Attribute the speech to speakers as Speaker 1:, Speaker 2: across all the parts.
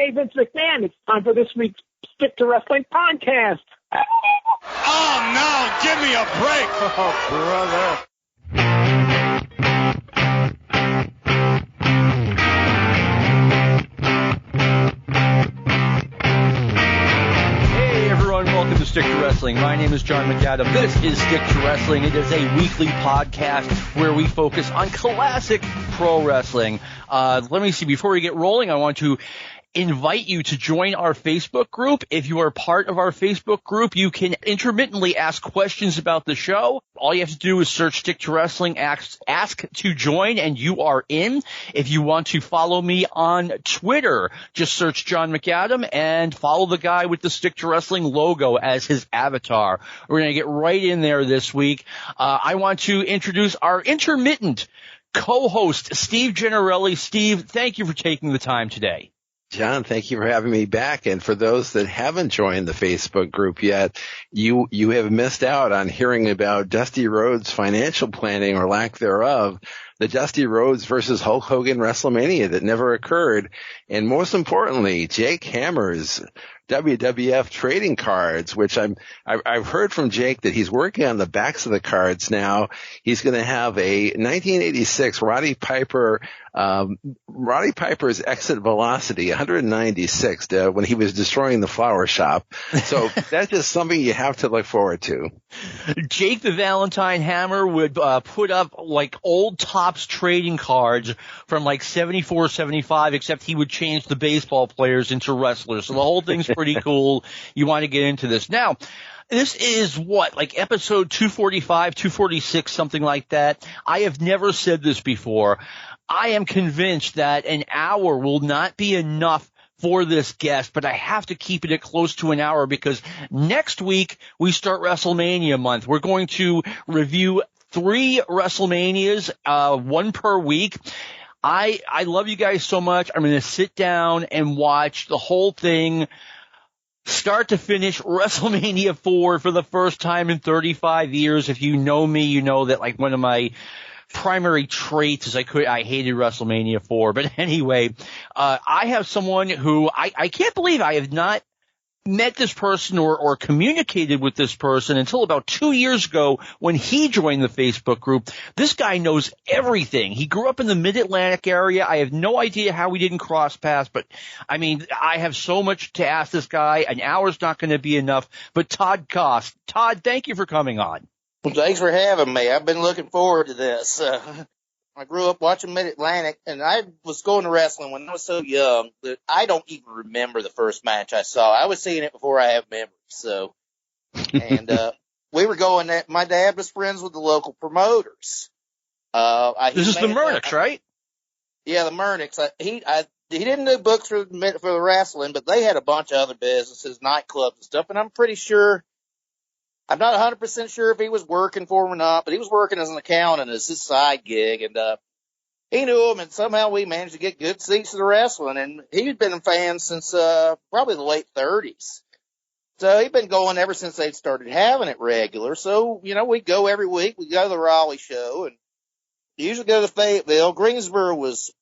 Speaker 1: Hey, Vince McMahon, it's time for this week's Stick to Wrestling podcast.
Speaker 2: Oh, no, give me a break.
Speaker 3: Oh, brother.
Speaker 4: Welcome to Stick to Wrestling. My name is John McAdam. This is Stick to Wrestling. It is a weekly podcast where we focus on classic pro wrestling. Let me see. Before we get rolling, I want to invite you to join our Facebook group. If you are part of our Facebook group, you can intermittently ask questions about the show. All you have to do is search Stick to Wrestling, ask to join, and you are in. If you want to follow me on Twitter, just search John McAdam and follow the guy with the Stick to Wrestling logo as his avatar. We're going to get right in there this week. I want to introduce our intermittent co-host, Steve Gennarelli. Steve, thank you for taking the time today.
Speaker 3: John, thank you for having me back. And for those that haven't joined the Facebook group yet, you have missed out on hearing about Dusty Rhodes' financial planning or lack thereof, the Dusty Rhodes versus Hulk Hogan WrestleMania that never occurred. And most importantly, Jake Hammer's WWF trading cards, which I've heard from Jake that he's working on the backs of the cards now. He's going to have a 1986 Roddy Piper's exit velocity, 196, when he was destroying the flower shop. So that's just something you have to look forward to.
Speaker 4: Jake the Valentine Hammer would put up like old Topps trading cards from like 74, 75, except he would change the baseball players into wrestlers. So the whole thing's pretty cool. You want to get into this. Now, this is what, like episode 245, 246, something like that. I have never said this before. I am convinced that an hour will not be enough for this guest, but I have to keep it at close to an hour because next week we start WrestleMania month. We're going to review 3 WrestleManias, one per week. I love you guys so much. I'm going to sit down and watch the whole thing, start to finish, WrestleMania 4 for the first time in 35 years. If you know me, you know that like one of my primary traits is I hated WrestleMania 4. But anyway, I have someone who I can't believe I have not met this person or communicated with this person until about 2 years ago when he joined the Facebook group. This guy knows everything. He grew up in the Mid-Atlantic area. I have no idea how we didn't cross paths, but I mean, I have so much to ask this guy. An hour's not going to be enough. But Todd Goss. Todd, thank you for coming on.
Speaker 5: Well, thanks for having me. I've been looking forward to this. I grew up watching Mid-Atlantic, and I was going to wrestling when I was so young that I don't even remember the first match I saw. I was seeing it before I have memories. So, and we were going. My dad was friends with the local promoters.
Speaker 4: This is the Murnichs, right?
Speaker 5: Yeah, the Murnichs. He didn't do books for the wrestling, but they had a bunch of other businesses, nightclubs and stuff. And I'm pretty sure. I'm not 100% sure if he was working for him or not, but he was working as an accountant as his side gig, and he knew him, and somehow we managed to get good seats to the wrestling, and he'd been a fan since probably the late 30s. So he'd been going ever since they started having it regular. So, you know, we'd go every week. We'd go to the Raleigh show, and usually go to Fayetteville. Greensboro was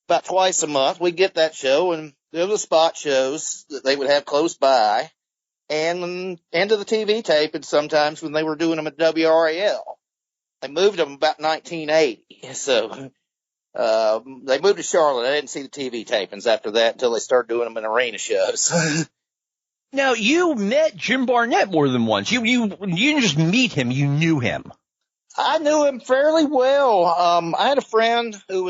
Speaker 5: about twice a month. We'd get that show, and there were the spot shows that they would have close by. And into the TV taping sometimes when they were doing them at WRAL. They moved them about 1980. So, they moved to Charlotte. I didn't see the TV tapings after that until they started doing them in arena shows.
Speaker 4: Now, you met Jim Barnett more than once. You didn't just meet him, you knew him.
Speaker 5: I knew him fairly well. I had a friend who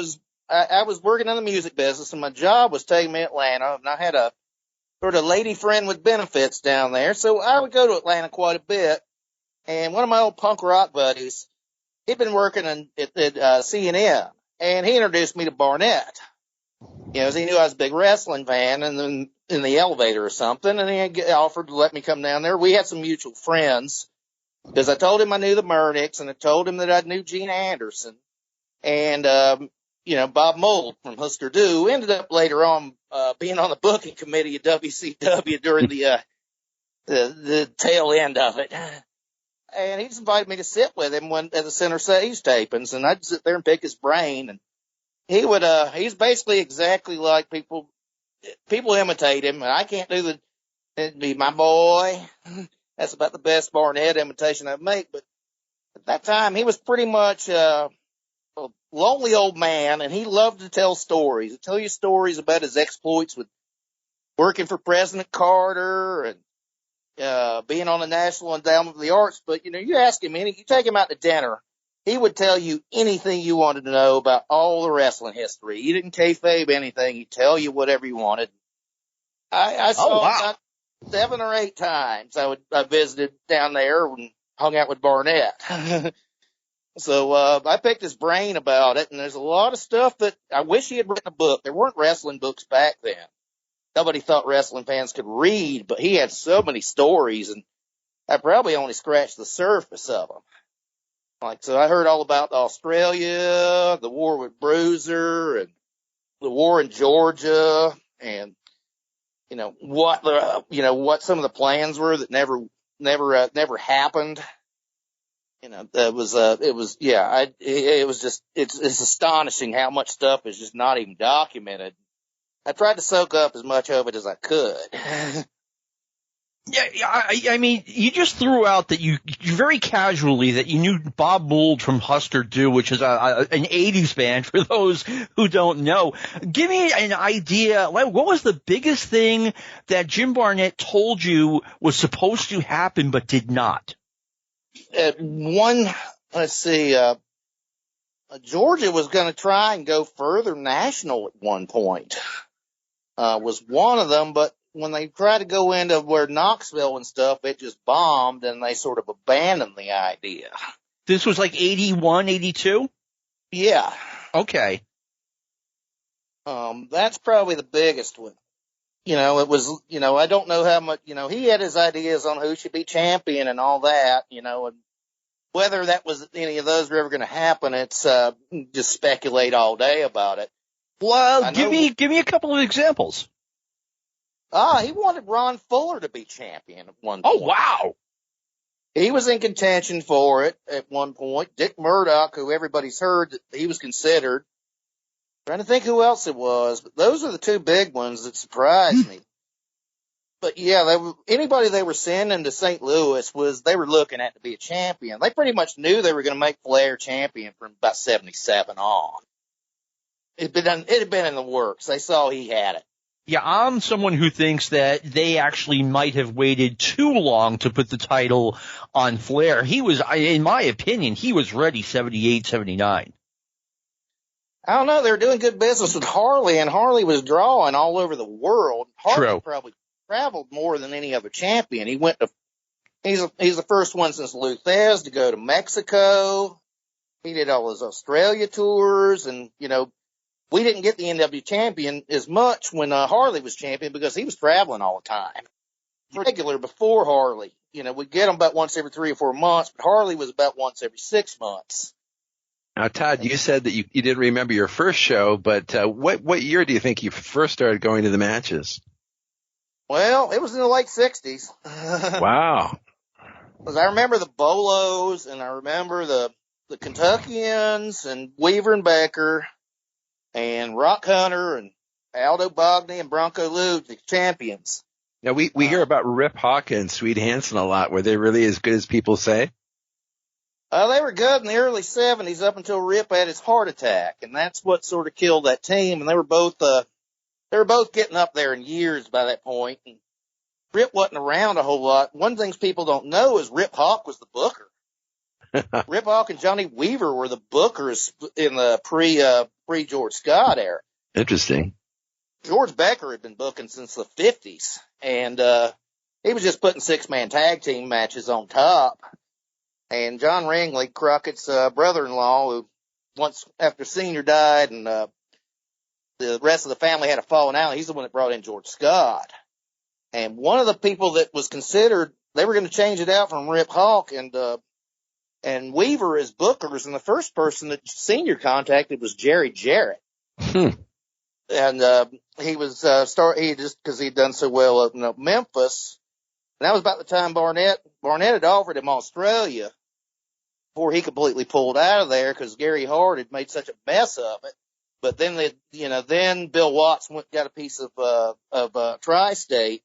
Speaker 5: I was working in the music business, and my job was taking me to Atlanta, and I had a sort of lady friend with benefits down there. So I would go to Atlanta quite a bit. And one of my old punk rock buddies, he'd been working at CNN, and he introduced me to Barnett. You know, he knew I was a big wrestling fan, and then in the elevator or something, and he offered to let me come down there. We had some mutual friends, because I told him I knew the Murnichs, and I told him that I knew Gene Anderson. And, you know, Bob Mould from Husker Du ended up later on being on the booking committee at WCW during the tail end of it. And he just invited me to sit with him at the Center Stage tapings, and I'd sit there and pick his brain. And he would, he's basically exactly like people people imitate him, and I can't do it'd be my boy. That's about the best Barnett imitation I've made. But at that time, he was pretty much a lonely old man, and he loved to tell stories. He'd tell you stories about his exploits with working for President Carter and being on the National Endowment of the Arts. But, you ask him you take him out to dinner, he would tell you anything you wanted to know about all the wrestling history. He didn't kayfabe anything. He'd tell you whatever you wanted. I saw him about 7 or 8 times. I visited down there and hung out with Barnett. So I picked his brain about it, and there's a lot of stuff that I wish he had written a book. There weren't wrestling books back then. Nobody thought wrestling fans could read, but he had so many stories, and I probably only scratched the surface of them. So I heard all about Australia, the war with Bruiser, and the war in Georgia, and what some of the plans were that never happened. It's astonishing how much stuff is just not even documented. I tried to soak up as much of it as I could.
Speaker 4: Yeah, I mean, you just threw out that you very casually that you knew Bob Mould from Husker Du, which is an 80s band for those who don't know. Give me an idea. What was the biggest thing that Jim Barnett told you was supposed to happen but did not?
Speaker 5: Georgia was going to try and go further national at one point. Was one of them, but when they tried to go into where Knoxville and stuff, it just bombed, and they sort of abandoned the idea.
Speaker 4: This was like 81, 82?
Speaker 5: Yeah.
Speaker 4: Okay.
Speaker 5: That's probably the biggest one. It was, I don't know how much, he had his ideas on who should be champion and all that, and whether that was any of those were ever going to happen, it's, just speculate all day about it.
Speaker 4: Well, give me a couple of examples.
Speaker 5: He wanted Ron Fuller to be champion at one point.
Speaker 4: Oh, wow.
Speaker 5: He was in contention for it at one point. Dick Murdoch, who everybody's heard that he was considered. Trying to think who else it was, but those are the 2 big ones that surprised me. But yeah, anybody they were sending to St. Louis they were looking at to be a champion. They pretty much knew they were going to make Flair champion from about 77 on. It had been in the works. They saw he had it.
Speaker 4: Yeah, I'm someone who thinks that they actually might have waited too long to put the title on Flair. He was, in my opinion, he was ready 78, 79.
Speaker 5: I don't know. They were doing good business with Harley, and Harley was drawing all over the world. Harley
Speaker 4: True.
Speaker 5: Probably traveled more than any other champion. He's the first one since Lou Thez to go to Mexico. He did all his Australia tours, and, we didn't get the NW champion as much when Harley was champion because he was traveling all the time. Regular before Harley. We'd get him about once every 3 or 4 months, but Harley was about once every 6 months.
Speaker 3: Now, Todd, you said that you didn't remember your first show, but what year do you think you first started going to the matches?
Speaker 5: Well, it was in the late 60s.
Speaker 3: Wow.
Speaker 5: Because I remember the Bolos, and I remember the Kentuckians, and Weaver and Becker, and Rock Hunter, and Aldo Bogny, and Bronco Lou, the champions.
Speaker 3: Now, we hear about Rip Hawk and Swede Hansen a lot. Were they really as good as people say?
Speaker 5: They were good in the early 70s up until Rip had his heart attack, and that's what sort of killed that team. And they were both getting up there in years by that point. And Rip wasn't around a whole lot. One thing people don't know is Rip Hawk was the booker. Rip Hawk and Johnny Weaver were the bookers in the pre-George Scott era.
Speaker 3: Interesting.
Speaker 5: George Becker had been booking since the 50s, and he was just putting 6-man tag team matches on top. And John Ringley, Crockett's brother-in-law, who once after Senior died and the rest of the family had a falling out, he's the one that brought in George Scott. And one of the people that was considered, they were going to change it out from Rip Hawk and Weaver as bookers, and the first person that Senior contacted was Jerry Jarrett. And he was he just because he'd done so well up in Memphis. And that was about the time Barnett had offered him Australia before he completely pulled out of there because Gary Hart had made such a mess of it. But then then Bill Watts got a piece of Tri-State,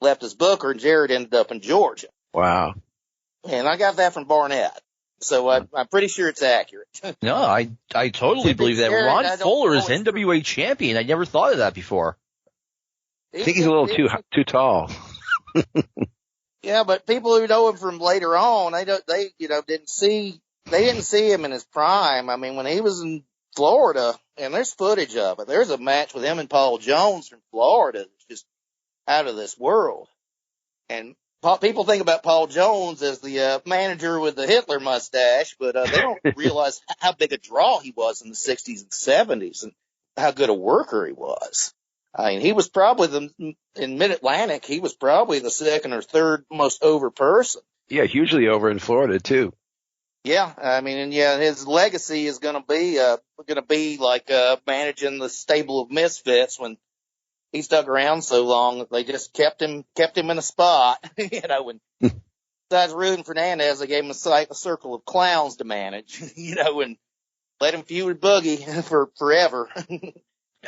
Speaker 5: left as Booker, and Jared ended up in Georgia.
Speaker 3: Wow.
Speaker 5: And I got that from Barnett. So I'm pretty sure it's accurate.
Speaker 4: No, I totally believe that.
Speaker 5: Jared,
Speaker 4: Ron Fuller is NWA champion. I never thought of that before.
Speaker 3: I think he's a little too tall.
Speaker 5: Yeah, but people who know him from later on, they didn't see him in his prime. I mean, when he was in Florida, and there's footage of it. There's a match with him and Paul Jones from Florida that's just out of this world. And people think about Paul Jones as the manager with the Hitler mustache, but they don't realize how big a draw he was in the 60s and 70s and how good a worker he was. I mean, he was probably in Mid-Atlantic, he was probably the second or third most over person.
Speaker 3: Yeah, hugely over in Florida, too.
Speaker 5: Yeah, I mean, and yeah, his legacy is going to be like managing the stable of misfits when he stuck around so long that they just kept him in a spot, and besides Rude Fernandez, they gave him a circle of clowns to manage, and let him feud with Boogie for forever.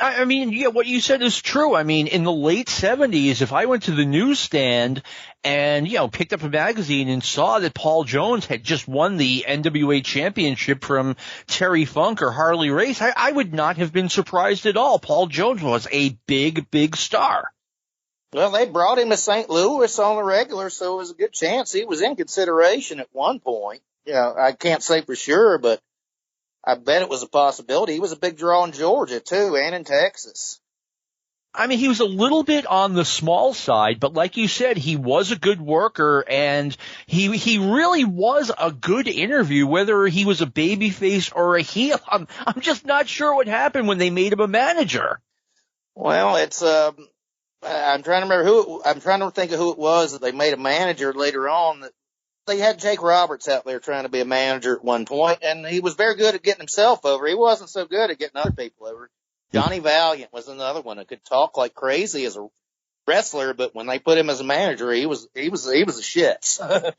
Speaker 4: I mean, yeah, what you said is true. I mean, in the late 70s, if I went to the newsstand and, picked up a magazine and saw that Paul Jones had just won the NWA championship from Terry Funk or Harley Race, I would not have been surprised at all. Paul Jones was a big, big star.
Speaker 5: Well, they brought him to St. Louis on the regular, so it was a good chance he was in consideration at one point. I can't say for sure, but I bet it was a possibility. He was a big draw in Georgia, too, and in Texas.
Speaker 4: I mean, he was a little bit on the small side, but like you said, he was a good worker, and he really was a good interview, whether he was a babyface or a heel. I'm just not sure what happened when they made him a manager.
Speaker 5: Well, it's I'm trying to think of who it was that they made a manager later on. They had Jake Roberts out there trying to be a manager at one point, and he was very good at getting himself over. He wasn't so good at getting other people over. Johnny Valiant was another one who could talk like crazy as a wrestler, but when they put him as a manager, he was a shit.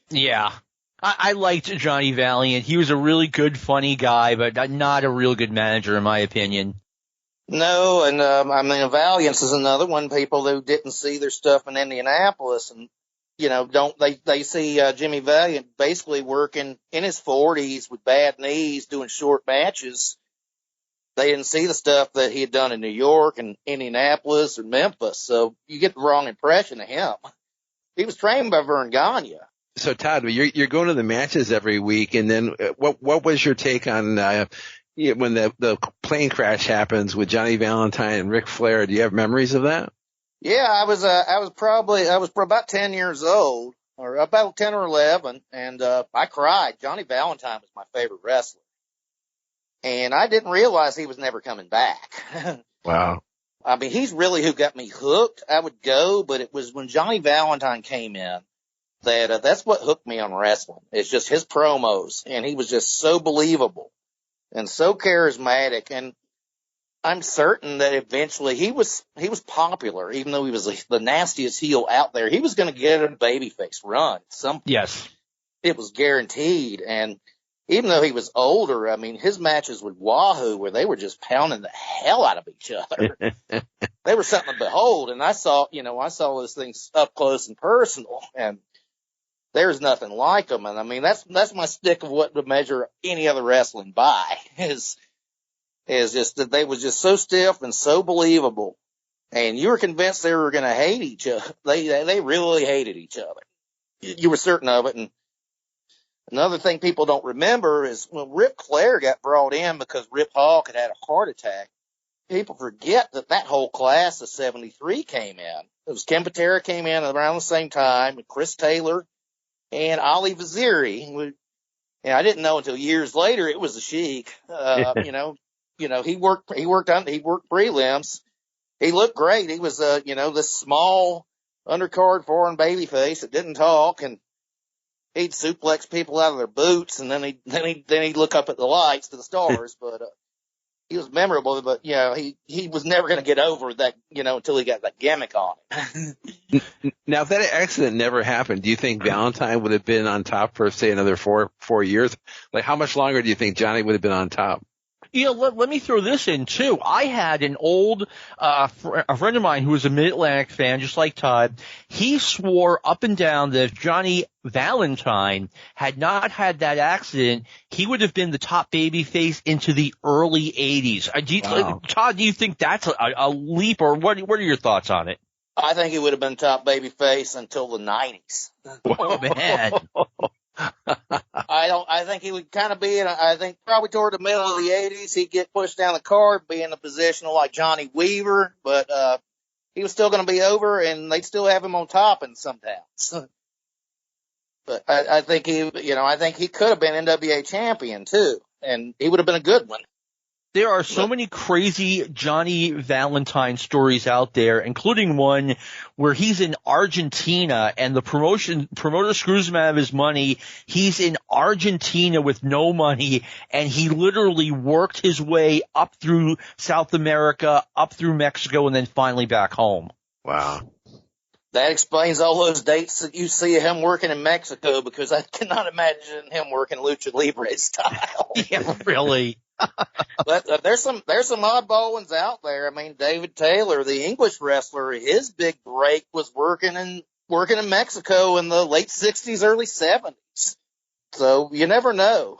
Speaker 4: Yeah. I liked Johnny Valiant. He was a really good, funny guy, but not a real good manager in my opinion.
Speaker 5: No, and Valiant is another one, people who didn't see their stuff in Indianapolis and they see Jimmy Valiant basically working in his 40s with bad knees, doing short matches. They didn't see the stuff that he had done in New York and Indianapolis or Memphis, so you get the wrong impression of him. He was trained by Vern Gagne.
Speaker 3: So, Todd, you're going to the matches every week, and then what was your take on when the plane crash happens with Johnny Valentine and Ric Flair? Do you have memories of that?
Speaker 5: Yeah, I was about 10 years old, or about 10 or 11, and I cried. Johnny Valentine was my favorite wrestler. And I didn't realize he was never coming back.
Speaker 3: Wow.
Speaker 5: I mean, he's really who got me hooked. I would go, but it was when Johnny Valentine came in that's what hooked me on wrestling. It's just his promos, and he was just so believable and so charismatic, and I'm certain that eventually he was popular, even though he was the nastiest heel out there. He was going to get a babyface run.
Speaker 4: Yes. It
Speaker 5: was guaranteed. And even though he was older, I mean, his matches with Wahoo, where they were just pounding the hell out of each other, they were something to behold. And I saw those things up close and personal, and there's nothing like them. And I mean, that's my stick of what to measure any other wrestling by is just that they was just so stiff and so believable, and you were convinced they were going to hate each other. They really hated each other. You were certain of it. And another thing people don't remember is when Ric Flair got brought in because Rip Hawk had a heart attack, people forget that whole class of 73 came in. It was Ken Patera came in around the same time with Chris Taylor and Ali Vaziri. And I didn't know until years later it was the Sheik. He worked prelims. He looked great. He was, this small undercard foreign babyface that didn't talk, and he'd suplex people out of their boots, and then he'd look up at the lights to the stars. But he was memorable. But he was never going to get over that, until he got that gimmick on it.
Speaker 3: Now, if that accident never happened, do you think Valentine would have been on top for, say, another four years? Like, how much longer do you think Johnny would have been on top?
Speaker 4: Let me throw this in too. I had an old a friend of mine who was a Mid-Atlantic fan, just like Todd. He swore up and down that if Johnny Valentine had not had that accident, he would have been the top babyface into the early 80s.
Speaker 3: Wow.
Speaker 4: Todd, do you think that's a leap, or what are your thoughts on it?
Speaker 5: I think he would have been top babyface until the 90s.
Speaker 4: Oh, man.
Speaker 5: I think he would kind of be I think probably toward the middle of the 80s, he'd get pushed down the card, be in a position like Johnny Weaver, but he was still going to be over, and they'd still have him on top in some towns. But I think he could have been NWA champion too, and he would have been a good one.
Speaker 4: There are so many crazy Johnny Valentine stories out there, including one where he's in Argentina and the promoter screws him out of his money. He's in Argentina with no money, and he literally worked his way up through South America, up through Mexico, and then finally back home.
Speaker 3: Wow.
Speaker 5: That explains all those dates that you see him working in Mexico, because I cannot imagine him working Lucha Libre style.
Speaker 4: Yeah, really.
Speaker 5: But there's some oddball ones out there. I mean, David Taylor, the English wrestler, his big break was working in Mexico in the late 60s, early 70s. So you never know.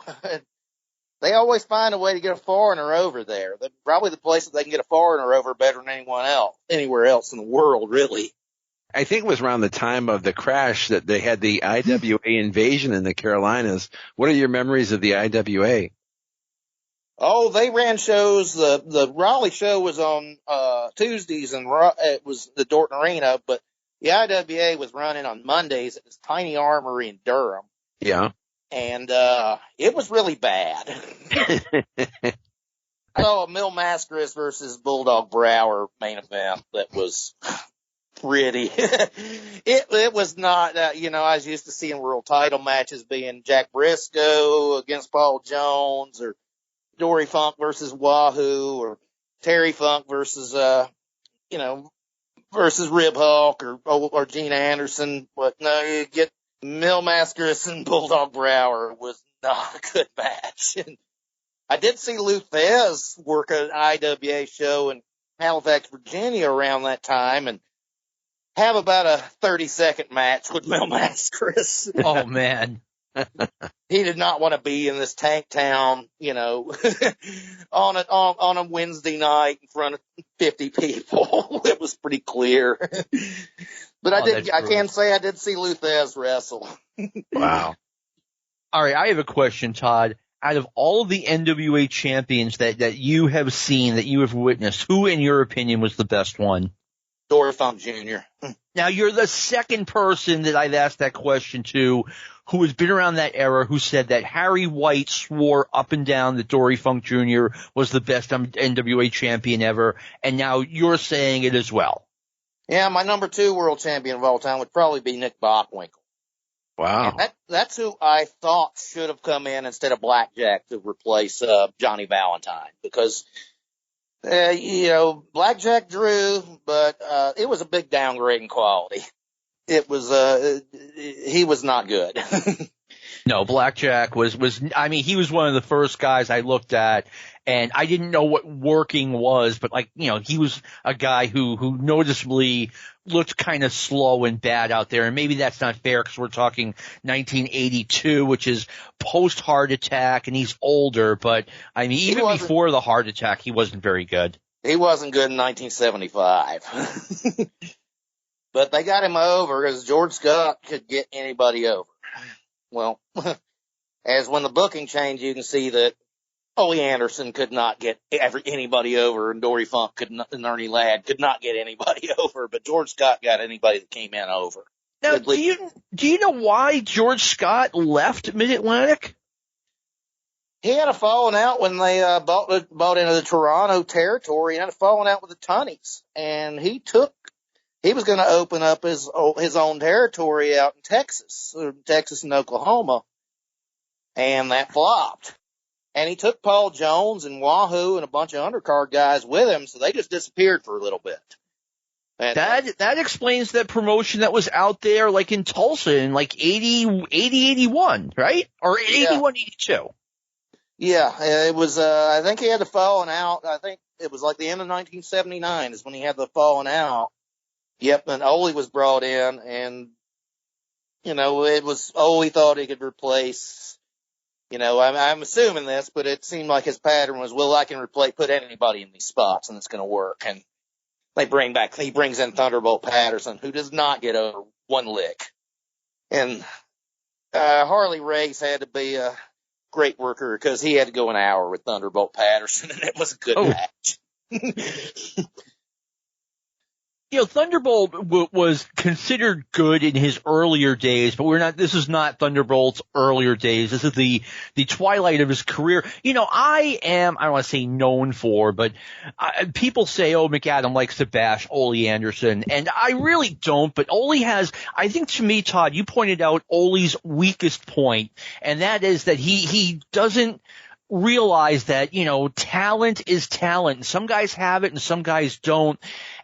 Speaker 5: They always find a way to get a foreigner over there. They're probably the place that they can get a foreigner over better than anywhere else in the world, really.
Speaker 3: I think it was around the time of the crash that they had the IWA invasion in the Carolinas. What are your memories of the IWA?
Speaker 5: Oh, they ran shows. The Raleigh show was on Tuesdays, and it was the Dorton Arena, but the IWA was running on Mondays at this tiny armory in Durham.
Speaker 3: Yeah.
Speaker 5: And it was really bad. I saw a Mil Mascaras versus Bulldog Brower main event that was pretty. It was not, I was used to seeing world title matches being Jack Briscoe against Paul Jones, or Dory Funk versus Wahoo, or Terry Funk versus Rib Hulk, or Gene Anderson. But no, you get Mil Mascaras and Bulldog Brower was not a good match. And I did see Lou Thez work an IWA show in Halifax, Virginia around that time, and have about a 30-second match with Mil Mascaras.
Speaker 4: Oh, man.
Speaker 5: He did not want to be in this tank town, on a Wednesday night in front of 50 people. It was pretty clear. But I can say I did see Lou Thez wrestle.
Speaker 3: Wow.
Speaker 4: All right, I have a question, Todd. Out of all of the NWA champions that you have seen, that you have witnessed, who, in your opinion, was the best one?
Speaker 5: Dory Funk Jr.
Speaker 4: Now, you're the second person that I've asked that question to who has been around that era, who said that Harry White swore up and down that Dory Funk Jr. was the best NWA champion ever, and now you're saying it as well.
Speaker 5: Yeah, my number 2 world champion of all time would probably be Nick Bockwinkel.
Speaker 3: Wow.
Speaker 5: That's who I thought should have come in instead of Blackjack to replace Johnny Valentine, because Blackjack drew, but it was a big downgrade in quality. It was he was not good.
Speaker 4: No, Blackjack was he was one of the first guys I looked at, and I didn't know what working was, but he was a guy who noticeably looked kind of slow and bad out there. And maybe that's not fair because we're talking 1982, which is post heart attack, and he's older, but even before the heart attack, he wasn't very good.
Speaker 5: He wasn't good in 1975. But they got him over because George Scott could get anybody over. Well, as when the booking changed, you can see that Ole Anderson could not get anybody over, and Dory Funk and Ernie Ladd could not get anybody over, but George Scott got anybody that came in over.
Speaker 4: Now, do you know why George Scott left Mid-Atlantic?
Speaker 5: He had a falling out when they bought into the Toronto territory. He had a falling out with the Tunnies, and he was going to open up his own territory out in Texas and Oklahoma, and that flopped. And he took Paul Jones and Wahoo and a bunch of undercard guys with him, so they just disappeared for a little bit. And
Speaker 4: that explains that promotion that was out there like in Tulsa in like 80, 81, right? Or 81, 82.
Speaker 5: Yeah, it was, I think he had the falling out. I think it was like the end of 1979 is when he had the falling out. Yep, and Ole was brought in, and, it was Ole thought he could replace, I'm assuming this, but it seemed like his pattern was, well, I can put anybody in these spots and it's going to work. And he brings in Thunderbolt Patterson, who does not get over one lick. And, Harley Race had to be a great worker because he had to go an hour with Thunderbolt Patterson, and it was a good match.
Speaker 4: Thunderbolt was considered good in his earlier days, but this is not Thunderbolt's earlier days. This is the twilight of his career. I don't want to say known for, but people say, McAdam likes to bash Ole Anderson, and I really don't, but Ole has, I think to me, Todd, you pointed out Ole's weakest point, and that is that he doesn't realize that, talent is talent. Some guys have it and some guys don't.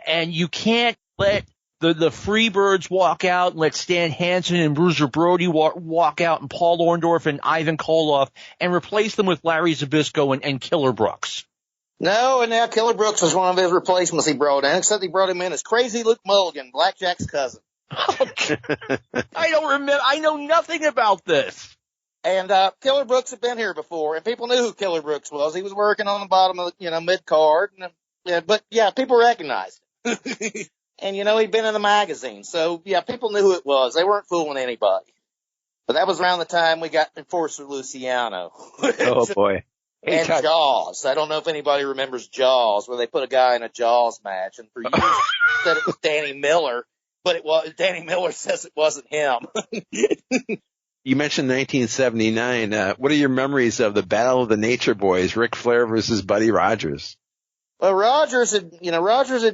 Speaker 4: And you can't let the Freebirds walk out and let Stan Hansen and Bruiser Brody walk out and Paul Orndorff and Ivan Koloff and replace them with Larry Zbyszko and Killer Brooks.
Speaker 5: No, and now Killer Brooks was one of his replacements he brought in, except he brought him in as Crazy Luke Mulligan, Blackjack's cousin.
Speaker 4: I don't remember. I know nothing about this.
Speaker 5: And Killer Brooks had been here before, and people knew who Killer Brooks was. He was working on the bottom of the, mid-card. But people recognized him. And, he'd been in the magazine. So, people knew who it was. They weren't fooling anybody. But that was around the time we got Enforcer Luciano.
Speaker 3: Oh, boy. Hey,
Speaker 5: and
Speaker 3: Todd.
Speaker 5: Jaws. I don't know if anybody remembers Jaws, where they put a guy in a Jaws match. And for years, said it was Danny Miller. But Danny Miller says it wasn't him.
Speaker 3: You mentioned 1979. What are your memories of the Battle of the Nature Boys, Ric Flair versus Buddy Rogers?
Speaker 5: Well, Rogers had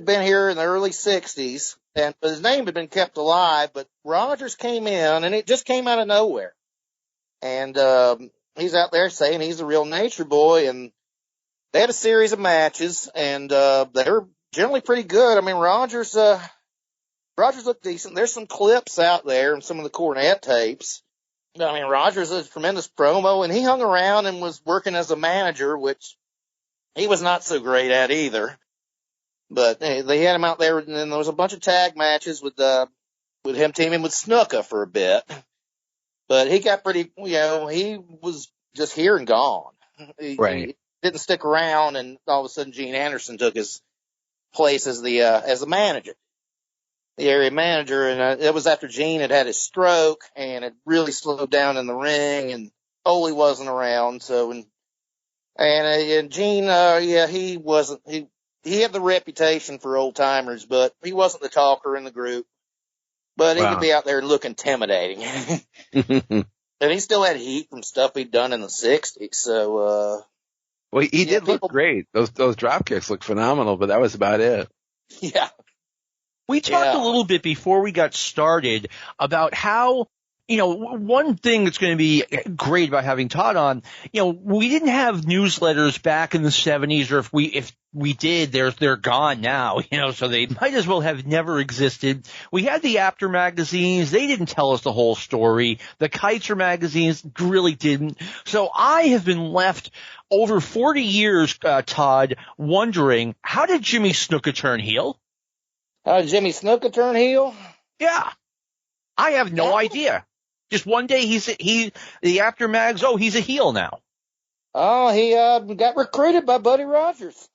Speaker 5: been here in the early 60s, and his name had been kept alive, but Rogers came in, and it just came out of nowhere. And he's out there saying he's a real Nature Boy, and they had a series of matches, and they were generally pretty good. I mean, Rogers looked decent. There's some clips out there and some of the Cornette tapes. I mean, Rogers is a tremendous promo, and he hung around and was working as a manager, which he was not so great at either. But they had him out there, and then there was a bunch of tag matches with him teaming with Snuka for a bit. But he got pretty, he was just here and gone.
Speaker 3: Right.
Speaker 5: He didn't stick around, and all of a sudden Gene Anderson took his place as the manager, the area manager. And it was after Gene had his stroke, and it really slowed down in the ring, and Ole wasn't around. So, and Gene, he wasn't, he had the reputation for old timers, but he wasn't the talker in the group. But he could be out there and look intimidating. And he still had heat from stuff he'd done in the 60s. So,
Speaker 3: well, he did look great. Those drop kicks looked phenomenal, but that was about it.
Speaker 5: Yeah.
Speaker 4: We talked a little bit before we got started about how, one thing that's going to be great about having Todd on, we didn't have newsletters back in the 70s, or if we did, they're gone now, so they might as well have never existed. We had the After magazines. They didn't tell us the whole story. The Kaiser magazines really didn't. So I have been left over 40 years, Todd, wondering, how did Jimmy Snuka turn heel?
Speaker 5: How did Jimmy Snuka turn heel?
Speaker 4: Yeah. I have no idea. Just one day the After mags, he's a heel now.
Speaker 5: Oh, he got recruited by Buddy Rogers.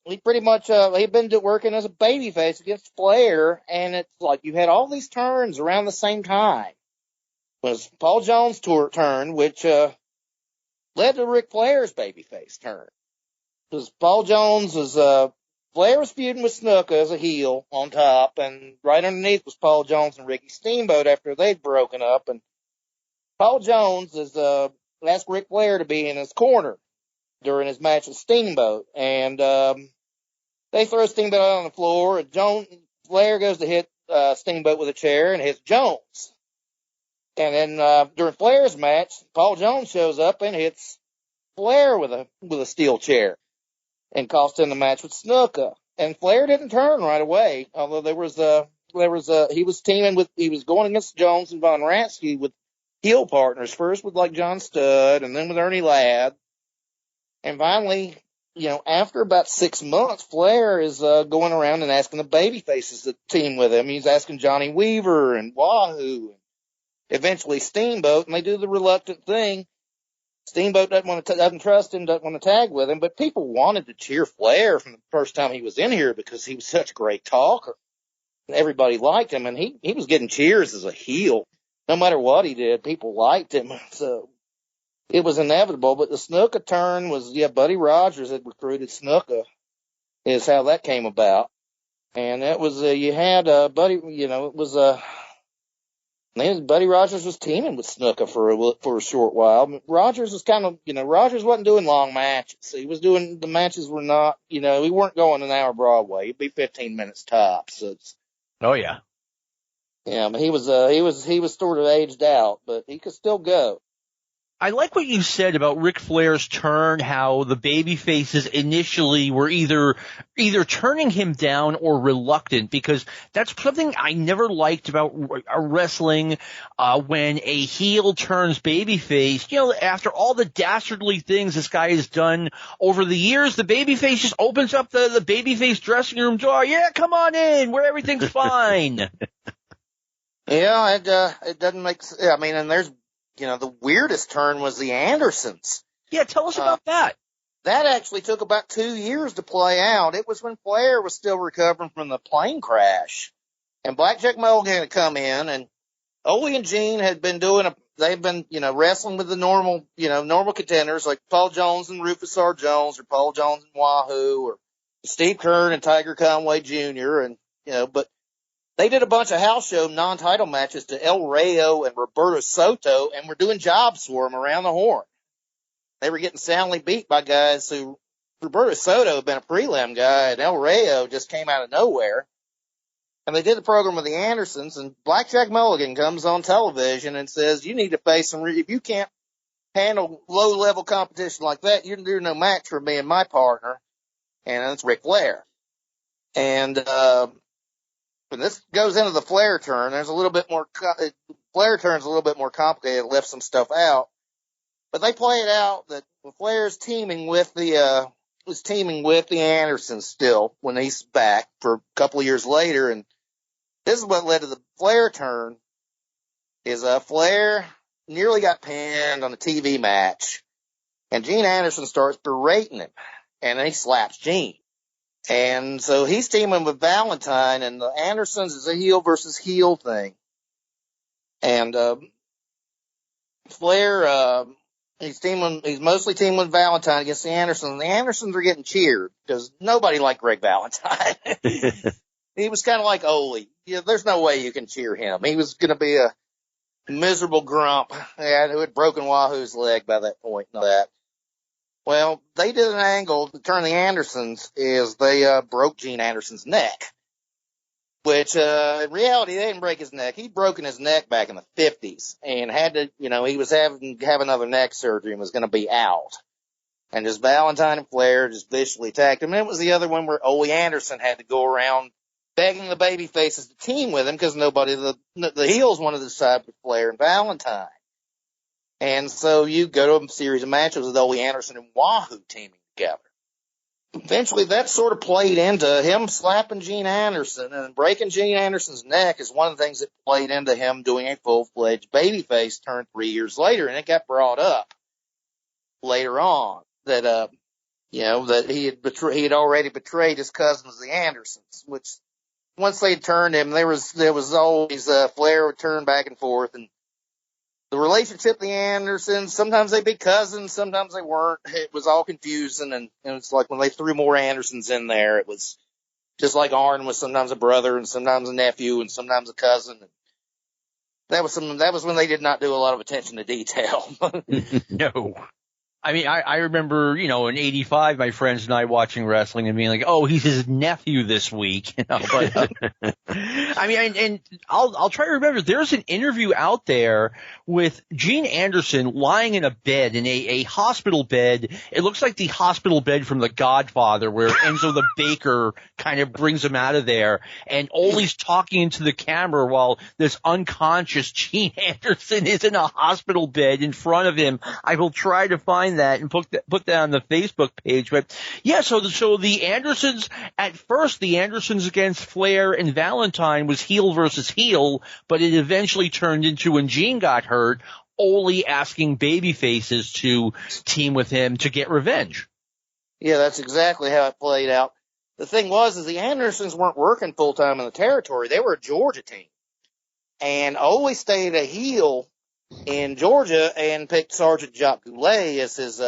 Speaker 5: He pretty much he'd been working as a babyface against Flair, and it's like you had all these turns around the same time. It was Paul Jones' turn, which led to Ric Flair's babyface turn. Because Paul Jones was Flair was feuding with Snuka as a heel on top, and right underneath was Paul Jones and Ricky Steamboat after they'd broken up. And Paul Jones asked Ric Flair to be in his corner during his match with Steamboat, and they throw Steamboat out on the floor, and Flair goes to hit Steamboat with a chair and hits Jones. And then during Flair's match, Paul Jones shows up and hits Flair with a steel chair and cost him the match with Snuka. And Flair didn't turn right away, although he was going against Jones and Von Ransky with heel partners, first with like John Studd and then with Ernie Ladd. And finally, after about 6 months, Flair is going around and asking the babyfaces to team with him. He's asking Johnny Weaver and Wahoo, and eventually Steamboat, and they do the reluctant thing. Steamboat doesn't trust him, doesn't want to tag with him, but people wanted to cheer Flair from the first time he was in here because he was such a great talker. Everybody liked him, and he was getting cheers as a heel. No matter what he did, people liked him. So it was inevitable. But the Snuka turn was, Buddy Rogers had recruited Snuka, is how that came about. And that was, you had Buddy, it was Buddy Rogers was teaming with Snuka for a short while. Rogers was kind of, Rogers wasn't doing long matches. He was doing, the matches were not, we weren't going an hour Broadway. It'd be 15 minutes tops. So
Speaker 4: oh yeah.
Speaker 5: Yeah, but he was sort of aged out, but he could still go.
Speaker 4: I like what you said about Ric Flair's turn, how the babyfaces initially were either turning him down or reluctant, because that's something I never liked about wrestling, when a heel turns babyface. After all the dastardly things this guy has done over the years, the babyface just opens up the babyface dressing room door. Yeah, come on in, where everything's fine.
Speaker 5: Yeah, it doesn't make sense. I mean, and there's, the weirdest turn was the Andersons.
Speaker 4: Yeah, tell us about that.
Speaker 5: That actually took about 2 years to play out. It was when Flair was still recovering from the plane crash. And Blackjack Mulligan had come in, and Ole and Gene had been they've been, wrestling with the normal contenders like Paul Jones and Rufus R. Jones, or Paul Jones and Wahoo, or Steve Kern and Tiger Conway Jr. And, but they did a bunch of house show non-title matches to El Rayo and Roberto Soto, and were doing jobs for them around the horn. They were getting soundly beat by guys who, Roberto Soto had been a prelim guy, and El Rayo just came out of nowhere. And they did the program with the Andersons, and Blackjack Mulligan comes on television and says, you need to face some, if you can't handle low-level competition like that, you're no match for me and my partner. And that's Ric Flair. And, when this goes into the Flair turn, there's a little bit more, Flair turn's a little bit more complicated, left some stuff out. But they play it out that Flair's teaming with the Andersons still when he's back for a couple of years later. And this is what led to the Flair turn, is Flair nearly got pinned on a TV match. And Gene Anderson starts berating him, and then he slaps Gene. And so he's teaming with Valentine, and the Andersons is a heel versus heel thing. And Flair, he's mostly teaming with Valentine against the Andersons. And the Andersons are getting cheered because nobody liked Greg Valentine. He was kind of like Ole. There's no way you can cheer him. He was going to be a miserable grump who had broken Wahoo's leg by that point and all that. Well, they did an angle to turn the Andersons, is they broke Gene Anderson's neck, which in reality they didn't break his neck. He'd broken his neck back in the 50s and had to, he was having another neck surgery and was going to be out. And just Valentine and Flair just viciously attacked him. And it was the other one where Ole Anderson had to go around begging the baby faces to team with him because the heels wanted to side with Flair and Valentine. And so you go to a series of matches with Ole Anderson and Wahoo teaming together. Eventually that sort of played into him slapping Gene Anderson, and breaking Gene Anderson's neck is one of the things that played into him doing a full-fledged babyface turn 3 years later. And it got brought up later on that, that he had already betrayed his cousins, the Andersons, which once they turned him, there was always, Flair would turn back and forth, and the relationship, the Andersons, sometimes they'd be cousins, sometimes they weren't. It was all confusing, and it's like when they threw more Andersons in there, it was just like Arn was sometimes a brother and sometimes a nephew and sometimes a cousin. That was when they did not do a lot of attention to detail.
Speaker 4: No. I mean, I remember, in '85, my friends and I watching wrestling and being like, oh, he's his nephew this week, but, I mean, and I'll try to remember, there's an interview out there with Gene Anderson lying in a bed, in a hospital bed. It looks like the hospital bed from The Godfather, where Enzo the Baker kind of brings him out of there, and Ole's talking into the camera while this unconscious Gene Anderson is in a hospital bed in front of him. I will try to find find that and put that on the Facebook page. But yeah, so the Andersons, at first, the Andersons against Flair and Valentine was heel versus heel, but it eventually turned into, when Gene got hurt, Ole asking babyfaces to team with him to get revenge.
Speaker 5: Yeah, that's exactly how it played out. The thing is the Andersons weren't working full time in the territory. They were a Georgia team. And Ole stayed a heel in Georgia and picked Sergeant Jacques Goulet as his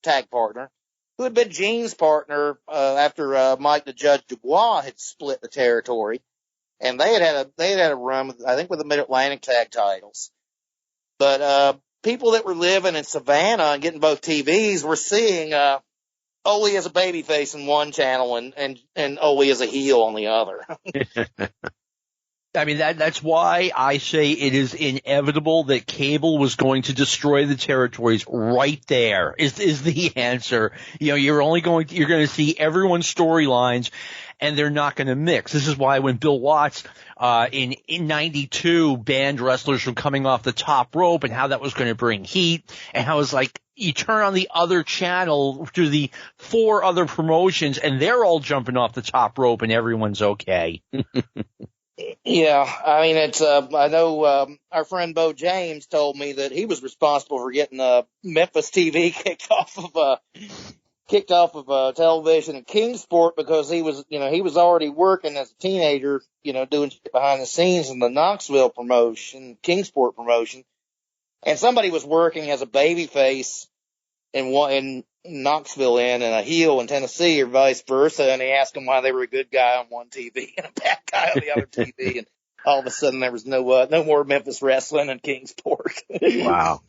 Speaker 5: tag partner, who had been Gene's partner after Mike the Judge Dubois had split the territory. And they had a run, I think, with the Mid-Atlantic tag titles. But people that were living in Savannah and getting both TVs were seeing Ole as a babyface in one channel and Ole as a heel on the other.
Speaker 4: I mean, that's why I say it is inevitable that cable was going to destroy the territories. Right there is the answer. You know, you're going to see everyone's storylines, and they're not going to mix. This is why when Bill Watts in 92 banned wrestlers from coming off the top rope, and how that was going to bring heat, and how it was like you turn on the other channel to the 4 other promotions, and they're all jumping off the top rope, and everyone's okay.
Speaker 5: Yeah, I mean, it's, I know, our friend Bo James told me that he was responsible for getting, Memphis TV kicked off of television in Kingsport because he was already working as a teenager, doing shit behind the scenes in the Knoxville promotion, Kingsport promotion. And somebody was working as a babyface in Knoxville and a heel in Tennessee, or vice versa, and he asked him why they were a good guy on one TV and a bad guy on the other TV, and all of a sudden there was no more Memphis wrestling in Kingsport.
Speaker 3: Wow.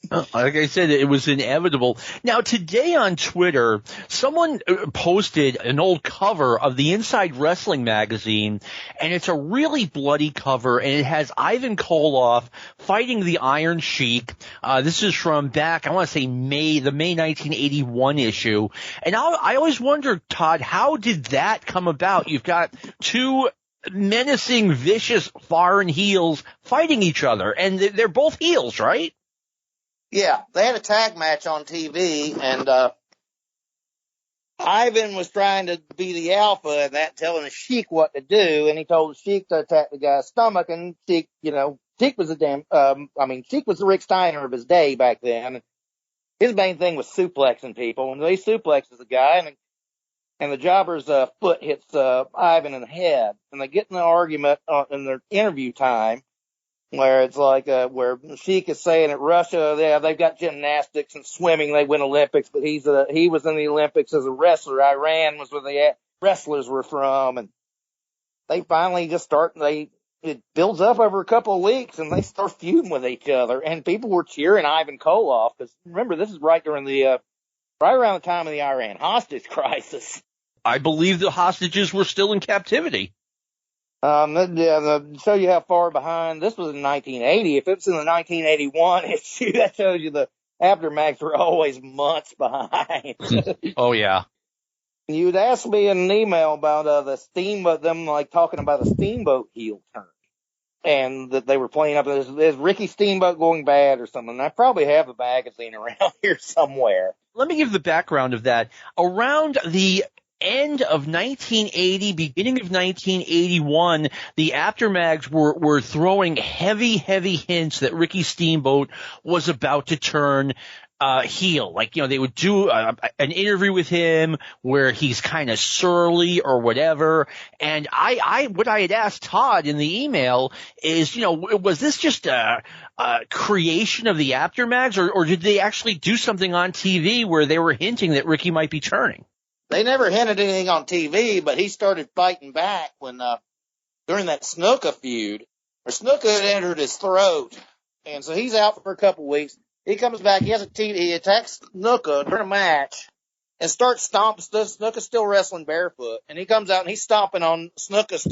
Speaker 4: Like I said, it was inevitable. Now, today on Twitter, someone posted an old cover of the Inside Wrestling magazine, and it's a really bloody cover, and it has Ivan Koloff fighting the Iron Sheik. This is from back, I want to say the May 1981 issue. And I always wonder, Todd, how did that come about? You've got two menacing, vicious foreign heels fighting each other, and they're both heels, right?
Speaker 5: Yeah, they had a tag match on TV, and Ivan was trying to be the alpha and that, telling the Sheik what to do, and he told the Sheik to attack the guy's stomach, and Sheik, Sheik was Sheik was the Rick Steiner of his day back then. His main thing was suplexing people, and he suplexes the guy, and the jobber's foot hits Ivan in the head, and they get in an argument in their interview time, where it's like, where Sheik is saying at Russia, they've got gymnastics and swimming, they win Olympics, but he was in the Olympics as a wrestler. Iran was where the wrestlers were from, and they finally just it builds up over a couple of weeks, and they start feuding with each other, and people were cheering Ivan Koloff, because remember, this is right around the time of the Iran hostage crisis.
Speaker 4: I believe the hostages were still in captivity.
Speaker 5: To show you how far behind, this was in 1980. If it was in the 1981 issue, that shows you the aftermaths were always months behind.
Speaker 4: Oh, yeah.
Speaker 5: You'd asked me in an email about the Steamboat, them like talking about a Steamboat heel turn, and that they were playing up as Ricky Steamboat going bad or something. I probably have a magazine around here somewhere.
Speaker 4: Let me give the background of that. Around the end of 1980, beginning of 1981, the aftermags were throwing heavy hints that Ricky Steamboat was about to turn heel. Like, they would do an interview with him where he's kind of surly or whatever. And what I had asked Todd in the email is, was this just a creation of the aftermags, or did they actually do something on TV where they were hinting that Ricky might be turning?
Speaker 5: They never hinted anything on TV, but he started fighting back when, during that Snuka feud, where Snuka had entered his throat. And so he's out for a couple of weeks. He comes back, he attacks Snuka during a match and starts stomping. Snuka's still wrestling barefoot. And he comes out and he's stomping on Snuka's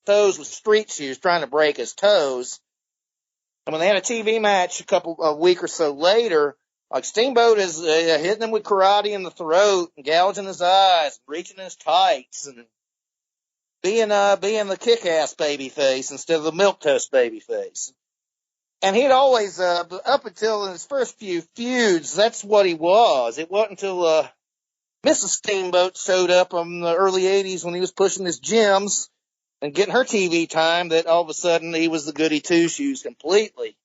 Speaker 5: toes with street shoes, trying to break his toes. And when they had a TV match a week or so later, like Steamboat is hitting him with karate in the throat and gouging his eyes, reaching his tights, and being the kick-ass babyface instead of the milquetoast babyface. And he'd always, up until his first few feuds, that's what he was. It wasn't until, Mrs. Steamboat showed up in the early 80s when he was pushing his gyms and getting her TV time that all of a sudden he was the goody two-shoes completely.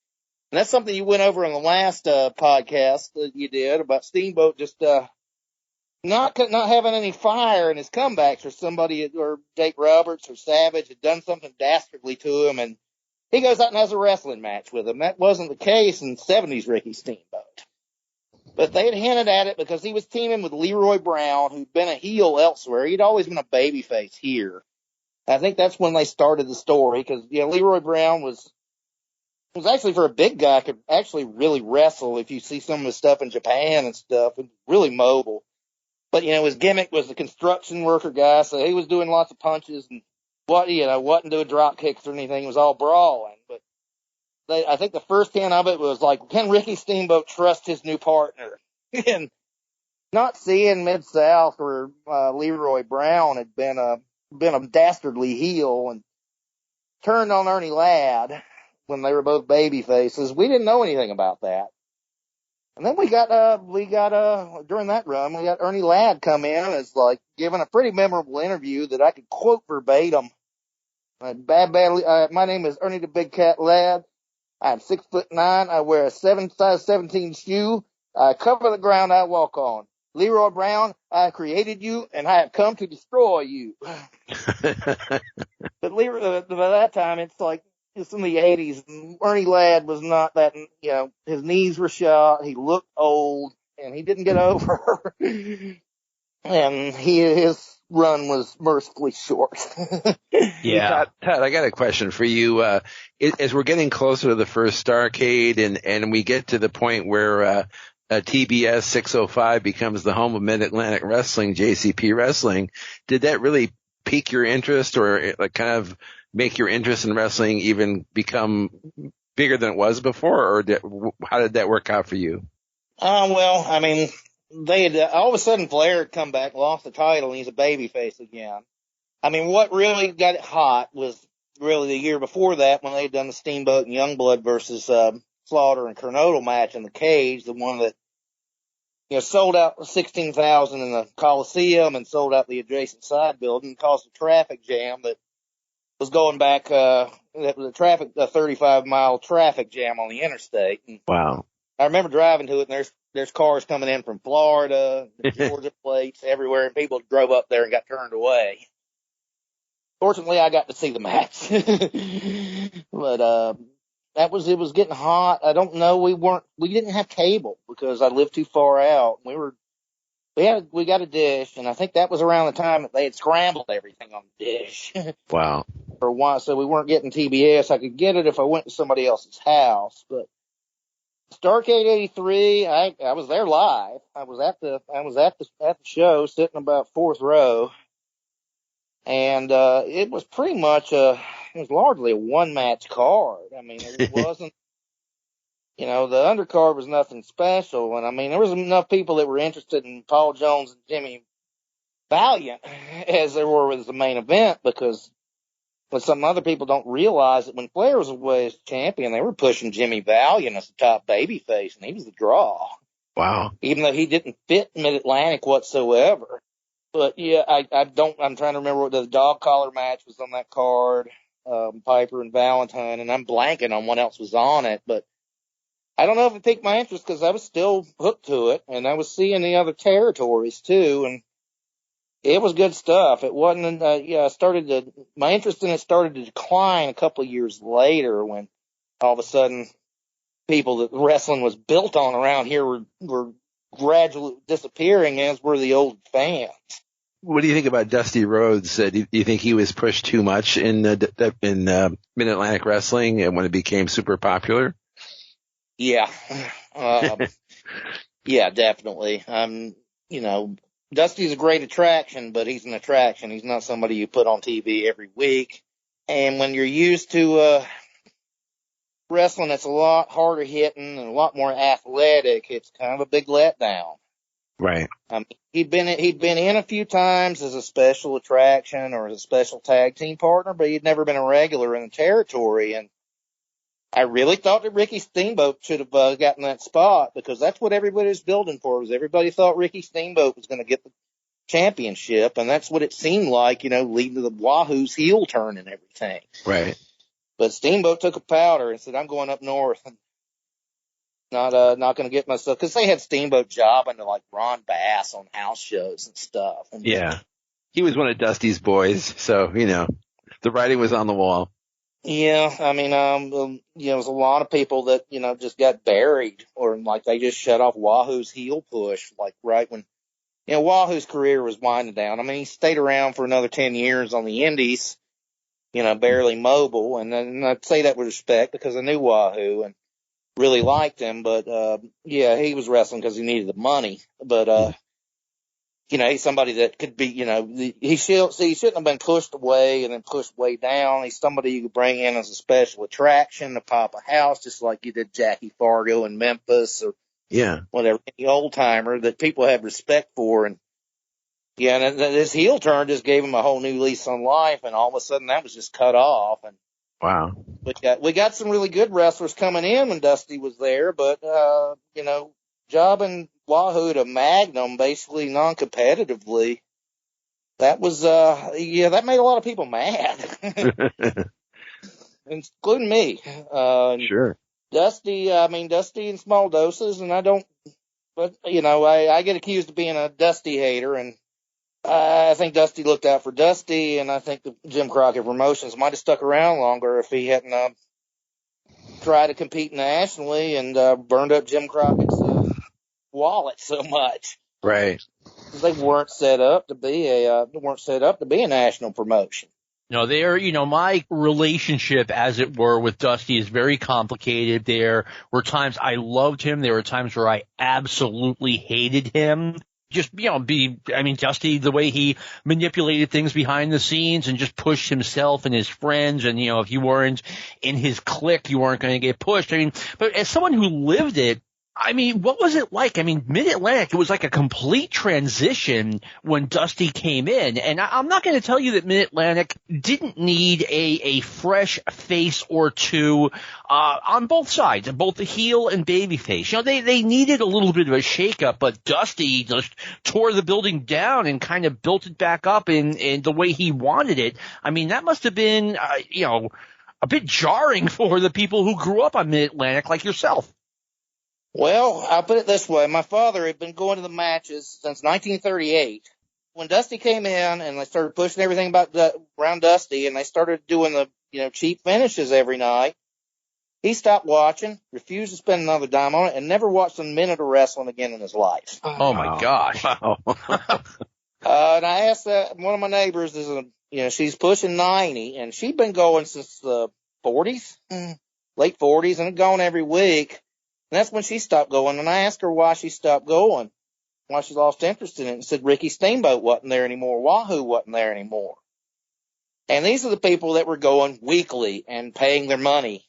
Speaker 5: And that's something you went over on the last, podcast that you did about Steamboat just, not having any fire in his comebacks, or somebody, or Jake Roberts or Savage had done something dastardly to him, and he goes out and has a wrestling match with him. That wasn't the case in 70s Ricky Steamboat. But they had hinted at it because he was teaming with Leroy Brown, who'd been a heel elsewhere. He'd always been a babyface here. I think that's when they started the story, because, Leroy Brown was actually, for a big guy, could actually really wrestle. If you see some of his stuff in Japan and stuff, and really mobile. But, his gimmick was the construction worker guy, so he was doing lots of punches and wasn't doing drop kicks or anything. It was all brawling. But I think the first hint of it was like, can Ricky Steamboat trust his new partner? And not seeing Mid-South where Leroy Brown had been a dastardly heel and turned on Ernie Ladd when they were both baby faces. We didn't know anything about that. And then we got during that run, we got Ernie Ladd come in as giving a pretty memorable interview that I could quote verbatim. My name is Ernie the Big Cat Ladd. I'm 6'9". I wear a size 17 shoe. I cover the ground I walk on. Leroy Brown, I created you, and I have come to destroy you. But Leroy, by that time, it's in the 80s. Ernie Ladd was not that, his knees were shot. He looked old, and he didn't get over. And his run was mercifully short.
Speaker 3: Yeah. Todd, I got a question for you. As we're getting closer to the first Starrcade and we get to the point where TBS 605 becomes the home of Mid-Atlantic Wrestling, JCP Wrestling, did that really pique your interest or kind of make your interest in wrestling even become bigger than it was before, or how did that work out for you?
Speaker 5: Well, I mean, they had, all of a sudden Flair had come back, lost the title, and he's a babyface again. I mean, what really got it hot was really the year before that when they had done the Steamboat and Youngblood versus Slaughter and Kernodle match in the cage, the one that sold out 16,000 in the Coliseum and sold out the adjacent side building, caused a traffic jam that was going back, a 35-mile traffic jam on the interstate. And
Speaker 3: wow.
Speaker 5: I remember driving to it, and there's cars coming in from Florida, Georgia plates everywhere, and people drove up there and got turned away. Fortunately, I got to see the match. But, it was getting hot. I don't know. We didn't have cable because I lived too far out. We got a dish, and I think that was around the time that they had scrambled everything on the dish.
Speaker 3: Wow.
Speaker 5: For a while, so we weren't getting TBS. I could get it if I went to somebody else's house, but Starrcade 83, I was there live. I was at the show, sitting about fourth row, and it was pretty much it was largely a one-match card. I mean, it wasn't, the undercard was nothing special, and I mean, there was enough people that were interested in Paul Jones and Jimmy Valiant as there were with the main event, because what some other people don't realize that when Flair was away as champion, they were pushing Jimmy Valiant as the top babyface, and he was the draw.
Speaker 3: Wow.
Speaker 5: Even though he didn't fit Mid-Atlantic whatsoever. But yeah, I'm trying to remember what the dog collar match was on that card, Piper and Valentine, and I'm blanking on what else was on it, but I don't know if it piqued my interest because I was still hooked to it, and I was seeing the other territories too, and it was good stuff. It wasn't, my interest in it started to decline a couple of years later when all of a sudden people that wrestling was built on around here were gradually disappearing, as were the old fans.
Speaker 3: What do you think about Dusty Rhodes? Do you think he was pushed too much in Mid-Atlantic Wrestling and when it became super popular?
Speaker 5: Yeah. Yeah, definitely. Dusty's a great attraction, but he's an attraction. He's not somebody you put on TV every week. And when you're used to wrestling that's a lot harder hitting and a lot more athletic, it's kind of a big letdown.
Speaker 3: Right.
Speaker 5: He'd been in a few times as a special attraction or as a special tag team partner, but he'd never been a regular in the territory. And I really thought that Ricky Steamboat should have gotten that spot, because that's what everybody was building for. Was everybody thought Ricky Steamboat was going to get the championship, and that's what it seemed like, leading to the Wahoo's heel turn and everything.
Speaker 3: Right.
Speaker 5: But Steamboat took a powder and said, "I'm going up north and not going to get myself," because they had Steamboat jobbing to like Ron Bass on house shows and stuff. And,
Speaker 3: yeah. He was one of Dusty's boys, so, the writing was on the wall.
Speaker 5: Yeah, I mean, there's a lot of people that, just got buried, or like they just shut off Wahoo's heel push, like right when, Wahoo's career was winding down. I mean, he stayed around for another 10 years on the Indies, barely mobile. And then I'd say that with respect, because I knew Wahoo and really liked him. But, he was wrestling because he needed the money. But, he's somebody that could be, he shouldn't have been pushed away and then pushed way down. He's somebody you could bring in as a special attraction to pop a house, just like you did Jackie Fargo in Memphis, or whatever, any old timer that people have respect for. And and this heel turn just gave him a whole new lease on life, and all of a sudden that was just cut off. And
Speaker 3: wow,
Speaker 5: we got some really good wrestlers coming in when Dusty was there, but jobbing Wahoo to Magnum basically non-competitively, that was that made a lot of people mad, including me.
Speaker 3: Sure.
Speaker 5: Dusty in small doses, and I get accused of being a Dusty hater, and I think Dusty looked out for Dusty, and I think the Jim Crockett Promotions might have stuck around longer if he hadn't tried to compete nationally and burned up Jim Crockett's wallet so much.
Speaker 3: Right.
Speaker 5: They weren't set up to be a national promotion.
Speaker 4: No, my relationship, as it were, with Dusty is very complicated. There were times I loved him. There were times where I absolutely hated him. Just, Dusty, the way he manipulated things behind the scenes and just pushed himself and his friends. And, if you weren't in his clique, you weren't going to get pushed. But as someone who lived it, what was it like? Mid-Atlantic, it was like a complete transition when Dusty came in. And I'm not going to tell you that Mid-Atlantic didn't need a fresh face or two on both sides, both the heel and babyface. They needed a little bit of a shakeup, but Dusty just tore the building down and kind of built it back up in the way he wanted it. That must have been, a bit jarring for the people who grew up on Mid-Atlantic like yourself.
Speaker 5: Well, I'll put it this way. My father had been going to the matches since 1938. When Dusty came in and they started pushing everything around Dusty, and they started doing the, cheap finishes every night, he stopped watching, refused to spend another dime on it, and never watched a minute of wrestling again in his life.
Speaker 4: Oh my gosh.
Speaker 3: Wow.
Speaker 5: And I asked one of my neighbors, she's pushing 90, and she'd been going since the 40s, late 40s, and had gone every week. And that's when she stopped going. And I asked her why she stopped going, why she lost interest in it, and said Ricky Steamboat wasn't there anymore. Wahoo wasn't there anymore. And these are the people that were going weekly and paying their money.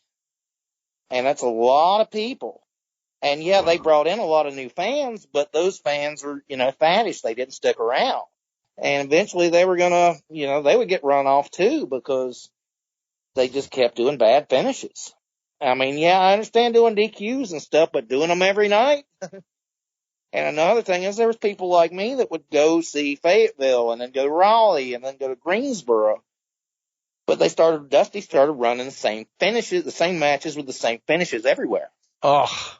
Speaker 5: And that's a lot of people. And they brought in a lot of new fans, but those fans were, faddish. They didn't stick around. And eventually they were going to, they would get run off too, because they just kept doing bad finishes. I understand doing DQs and stuff, but doing them every night. And another thing is there was people like me that would go see Fayetteville and then go to Raleigh and then go to Greensboro. But Dusty started running the same finishes, the same matches with the same finishes everywhere.
Speaker 4: Oh,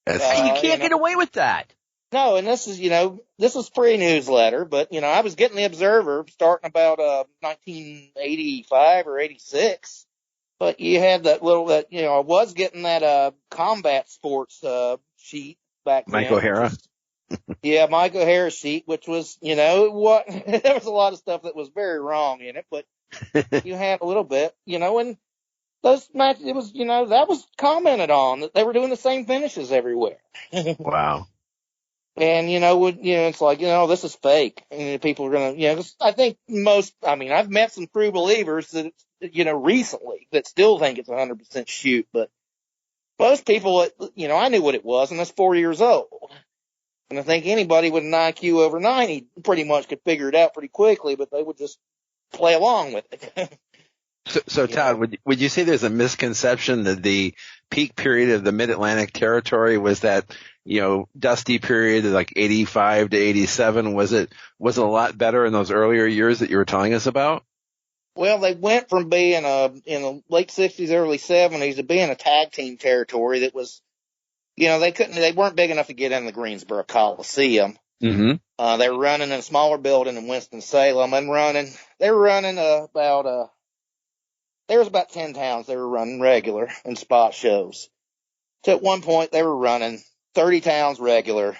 Speaker 4: you can't get away with that.
Speaker 5: No, and this is pre-newsletter, but, I was getting the Observer starting about 1985 or 86. But you had I was getting that combat sports sheet back then.
Speaker 3: Mike O'Hara?
Speaker 5: Yeah, Mike O'Hara sheet, which was, there was a lot of stuff that was very wrong in it, but you had a little bit, and those matches, it was, that was commented on, that they were doing the same finishes everywhere.
Speaker 3: Wow.
Speaker 5: And, it's like, this is fake. And people are going to, I think I've met some true believers that, recently that still think it's 100% shoot, but most people, I knew what it was, and that's 4 years old. And I think anybody with an IQ over 90 pretty much could figure it out pretty quickly, but they would just play along with it.
Speaker 3: So Todd, would you say there's a misconception that the peak period of the Mid-Atlantic territory was that, dusty period of like 85 to 87? Was it a lot better in those earlier years that you were telling us about?
Speaker 5: Well, they went from being in the late 60s, early 70s to being a tag team territory that was, they weren't big enough to get in the Greensboro Coliseum.
Speaker 3: Mm-hmm.
Speaker 5: They were running in a smaller building in Winston-Salem and there was about 10 towns they were running regular and spot shows. So at one point they were running 30 towns regular,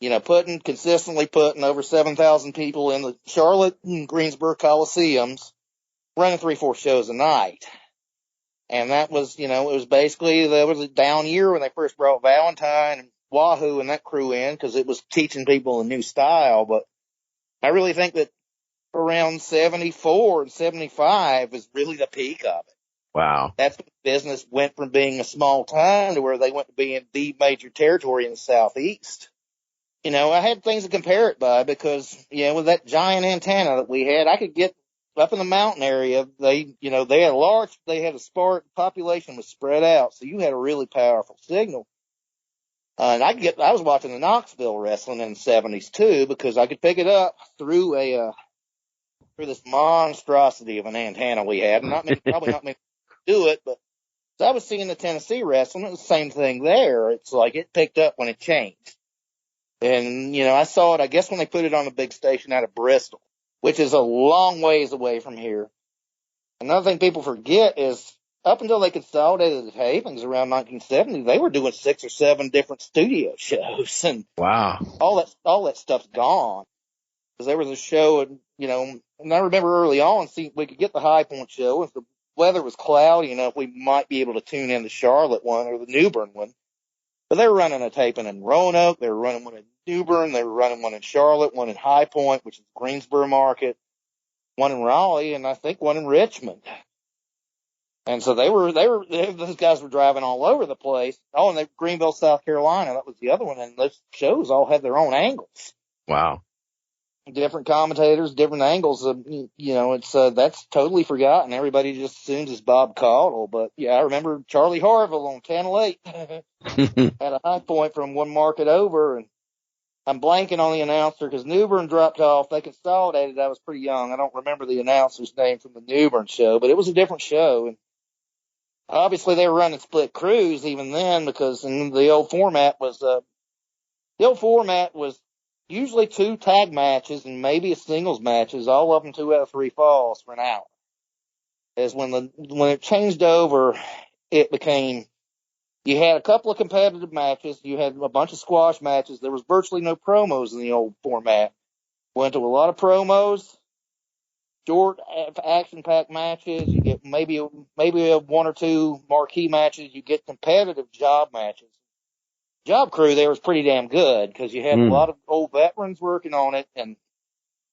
Speaker 5: consistently putting over 7,000 people in the Charlotte and Greensboro Coliseums, running 3-4 shows a night. And that was, it was basically, there was a down year when they first brought Valentine and Wahoo and that crew in because it was teaching people a new style. But I really think that around 74 and 75 is really the peak of it.
Speaker 3: Wow.
Speaker 5: That's when the business went from being a small town to where they went to being the major territory in the Southeast. I had things to compare it by because, with that giant antenna that we had, I could get up in the mountain area. They had a sparse population was spread out. So you had a really powerful signal. And I was watching the Knoxville wrestling in the 70s too, because I could pick it up through through this monstrosity of an antenna we had. Probably not many do it, but so I was seeing the Tennessee wrestling. It was the same thing there. It's like it picked up when it changed. And, I saw it, I guess, when they put it on the big station out of Bristol, which is a long ways away from here. Another thing people forget is up until they consolidated the tapings around 1970, they were doing 6 or 7 different studio shows. And
Speaker 3: wow,
Speaker 5: all that stuff's gone. Because there was a show, and I remember early on, we could get the High Point show. If the weather was cloudy enough, we might be able to tune in the Charlotte one or the New Bern one. But they were running a taping in Roanoke. They were running one in New Bern. They were running one in Charlotte, one in High Point, which is Greensboro market, one in Raleigh, and I think one in Richmond. And so those guys were driving all over the place. Oh, and Greenville, South Carolina, that was the other one. And those shows all had their own angles.
Speaker 3: Wow.
Speaker 5: Different commentators, different angles. That's totally forgotten. Everybody just assumes it's Bob Caudle. But yeah, I remember Charlie Harville on Channel 8 had a High Point from one market over. And I'm blanking on the announcer because New Bern dropped off. They consolidated. I was pretty young. I don't remember the announcer's name from the New Bern show, but it was a different show. And obviously they were running split crews even then because the old format was usually 2 tag matches and maybe a singles matches, all of them 2 out of 3 falls for an hour. As when it changed over, it became, you had a couple of competitive matches, you had a bunch of squash matches, there was virtually no promos in the old format. Went to a lot of promos, short action-packed matches, you get maybe 1 or 2 marquee matches, you get competitive job matches. Job crew there was pretty damn good because you had a lot of old veterans working on it and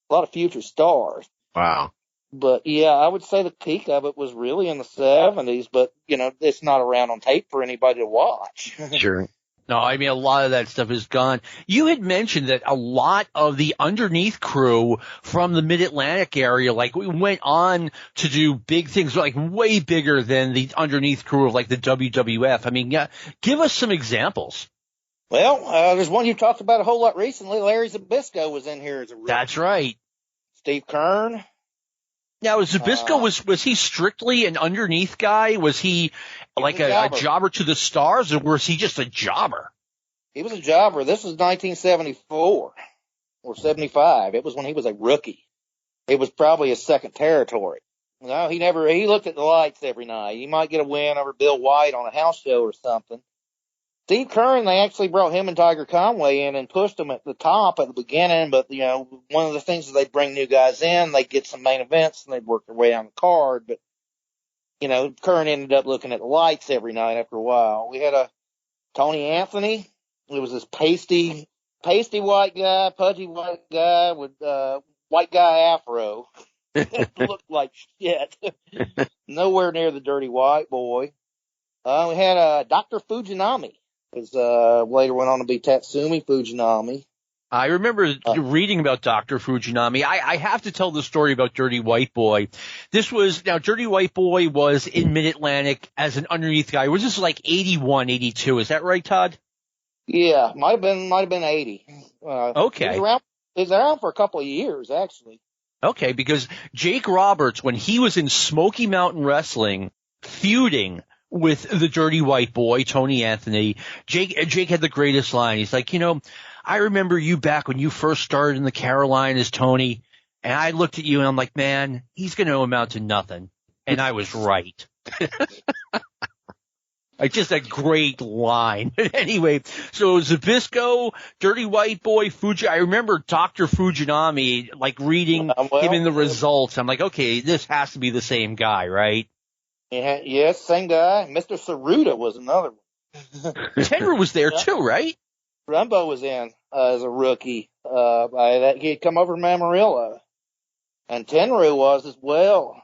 Speaker 5: a lot of future stars.
Speaker 3: Wow.
Speaker 5: But yeah, I would say the peak of it was really in the 70s, but it's not around on tape for anybody to watch.
Speaker 3: Sure.
Speaker 4: No, I mean, a lot of that stuff is gone. You had mentioned that a lot of the underneath crew from the Mid-Atlantic area, we went on to do big things, way bigger than the underneath crew of, the WWF. I mean, give us some examples.
Speaker 5: Well, there's one you talked about a whole lot recently. Larry Zbyszko was in here as a rookie.
Speaker 4: That's right.
Speaker 5: Steve Kern.
Speaker 4: Now, Zbyszko, was he strictly an underneath guy? Was he a jobber to the stars, or was he just a jobber?
Speaker 5: He was a jobber. This was 1974 or 75. It was when he was a rookie. It was probably his second territory. No, he looked at the lights every night. He might get a win over Bill White on a house show or something. Steve Kern, they actually brought him and Tiger Conway in and pushed him at the top at the beginning, but, one of the things is they'd bring new guys in, they'd get some main events, and they'd work their way down the card, but, Kern ended up looking at the lights every night after a while. We had a Tony Anthony. It was this pasty white guy, pudgy white guy with, white guy afro. It looked like shit. Nowhere near the dirty white boy. We had, Dr. Fujinami. Later went on to be Tatsumi Fujinami.
Speaker 4: I remember reading about Dr. Fujinami. I have to tell the story about Dirty White Boy. Dirty White Boy was in Mid-Atlantic as an underneath guy. Was this like 81, 82? Is that right, Todd?
Speaker 5: Yeah, might have been 80.
Speaker 4: Okay.
Speaker 5: He was around for a couple of years, actually.
Speaker 4: Okay, because Jake Roberts, when he was in Smoky Mountain Wrestling, feuding with the Dirty White Boy, Tony Anthony, Jake had the greatest line. He's like, I remember you back when you first started in the Carolinas, Tony, and I looked at you and I'm like, man, he's going to amount to nothing. And I was right. Just a great line. Anyway, so Zbyszko, Dirty White Boy, I remember Dr. Fujinami, like reading him in the results. I'm like, okay, this has to be the same guy, right?
Speaker 5: Yeah, yes, same guy. Mr. Saruta was another one.
Speaker 4: Tenru was there too, right?
Speaker 5: Rumbo was in as a rookie. He had come over from Amarillo. And Tenru was as well.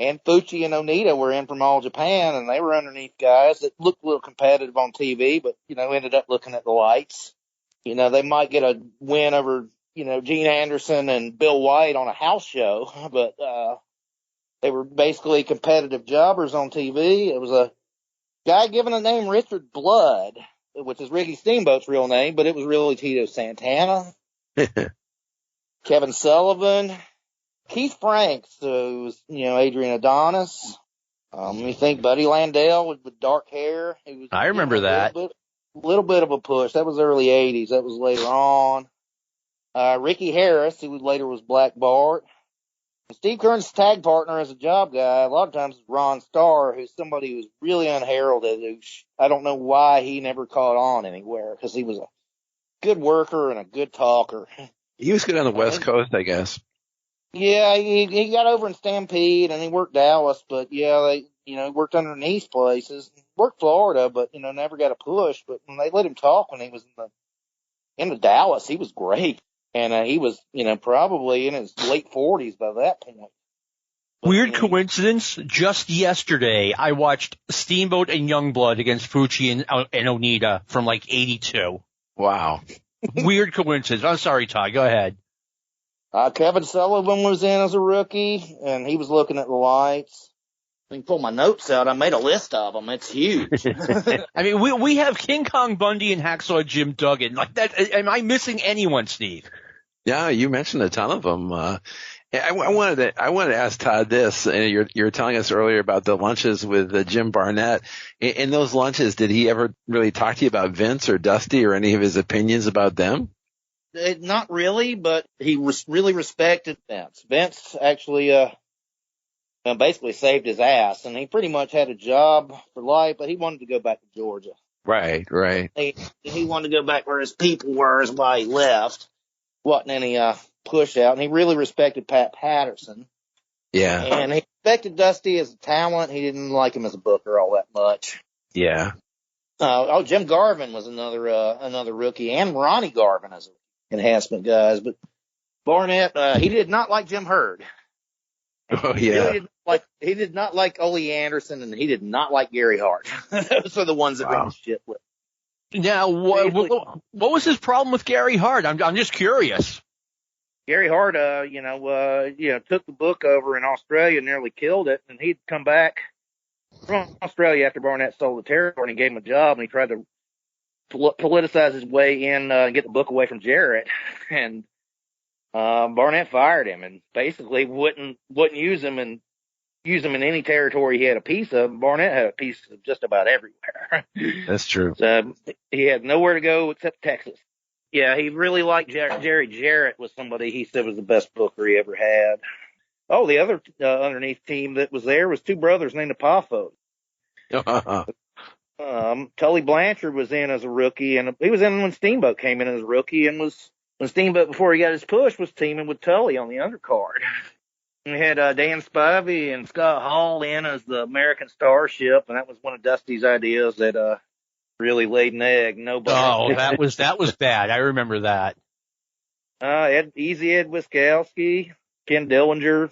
Speaker 5: And Fuchi and Onita were in from All Japan, and they were underneath guys that looked a little competitive on TV, but, ended up looking at the lights. They might get a win over, Gene Anderson and Bill White on a house show, but they were basically competitive jobbers on TV. It was a guy given the name Richard Blood, which is Ricky Steamboat's real name, but it was really Tito Santana. Kevin Sullivan. Keith Franks, who was, Adrian Adonis. You think Buddy Landell with dark hair.
Speaker 4: I remember that.
Speaker 5: A little bit of a push. That was early 80s. That was later on. Ricky Harris, who later was Black Bart. Steve Kern's tag partner as a job guy, a lot of times is Ron Starr, who's somebody who's really unheralded. I don't know why he never caught on anywhere, because he was a good worker and a good talker.
Speaker 3: He was good on the West Coast, I guess.
Speaker 5: Yeah, he got over in Stampede and he worked Dallas, but he worked underneath places. Worked Florida, but, never got a push. But when they let him talk when he was in the Dallas, he was great. And he was, probably in his late 40s by that point. But,
Speaker 4: weird coincidence. Just yesterday, I watched Steamboat and Youngblood against Fuchi and Onita from like 82.
Speaker 3: Wow.
Speaker 4: Weird coincidence. I'm sorry, Todd. Go ahead.
Speaker 5: Kevin Sullivan was in as a rookie, and he was looking at the lights. I can pull my notes out. I made a list of them. It's huge.
Speaker 4: I mean, we have King Kong Bundy and Hacksaw Jim Duggan. Like that. Am I missing anyone, Steve?
Speaker 3: Yeah, you mentioned a ton of them. I wanted to ask Todd this. You were telling us earlier about the lunches with Jim Barnett. In those lunches, did he ever really talk to you about Vince or Dusty or any of his opinions about them?
Speaker 5: Not really, but he really respected Vince. Vince actually basically saved his ass, and he pretty much had a job for life, but he wanted to go back to Georgia.
Speaker 3: Right.
Speaker 5: He wanted to go back where his people were, is why he left. Wasn't any push out, and he really respected Pat Patterson.
Speaker 3: Yeah.
Speaker 5: And he respected Dusty as a talent. He didn't like him as a booker all that much.
Speaker 3: Yeah.
Speaker 5: Jim Garvin was another rookie, and Ronnie Garvin as enhancement guys, but Barnett, he did not like Jim Hurd.
Speaker 3: Oh yeah.
Speaker 5: He did not like Ole Anderson, and he did not like Gary Hart. Those are the ones that ran shit with.
Speaker 4: Now, what was his problem with Gary Hart? I'm just curious.
Speaker 5: Gary Hart, took the book over in Australia and nearly killed it, and he'd come back from Australia after Barnett stole the territory, and he gave him a job, and he tried to politicize his way in and get the book away from Jarrett, and Barnett fired him and basically wouldn't use him in any territory he had a piece of. Barnett had a piece of just about everywhere.
Speaker 3: That's true.
Speaker 5: So he had nowhere to go except Texas. Yeah, he really liked Jerry Jarrett. Was somebody he said was the best booker he ever had. Oh, the other underneath team that was there was two brothers named Apafo. Tully Blanchard was in as a rookie, and he was in when Steamboat came in as a rookie, and when Steamboat, before he got his push, was teaming with Tully on the undercard. We had Dan Spivey and Scott Hall in as the American Starship, and that was one of Dusty's ideas that really laid an egg. Nobody.
Speaker 4: Oh, that was bad. I remember that.
Speaker 5: Easy Ed Wiskowski, Ken Dillinger,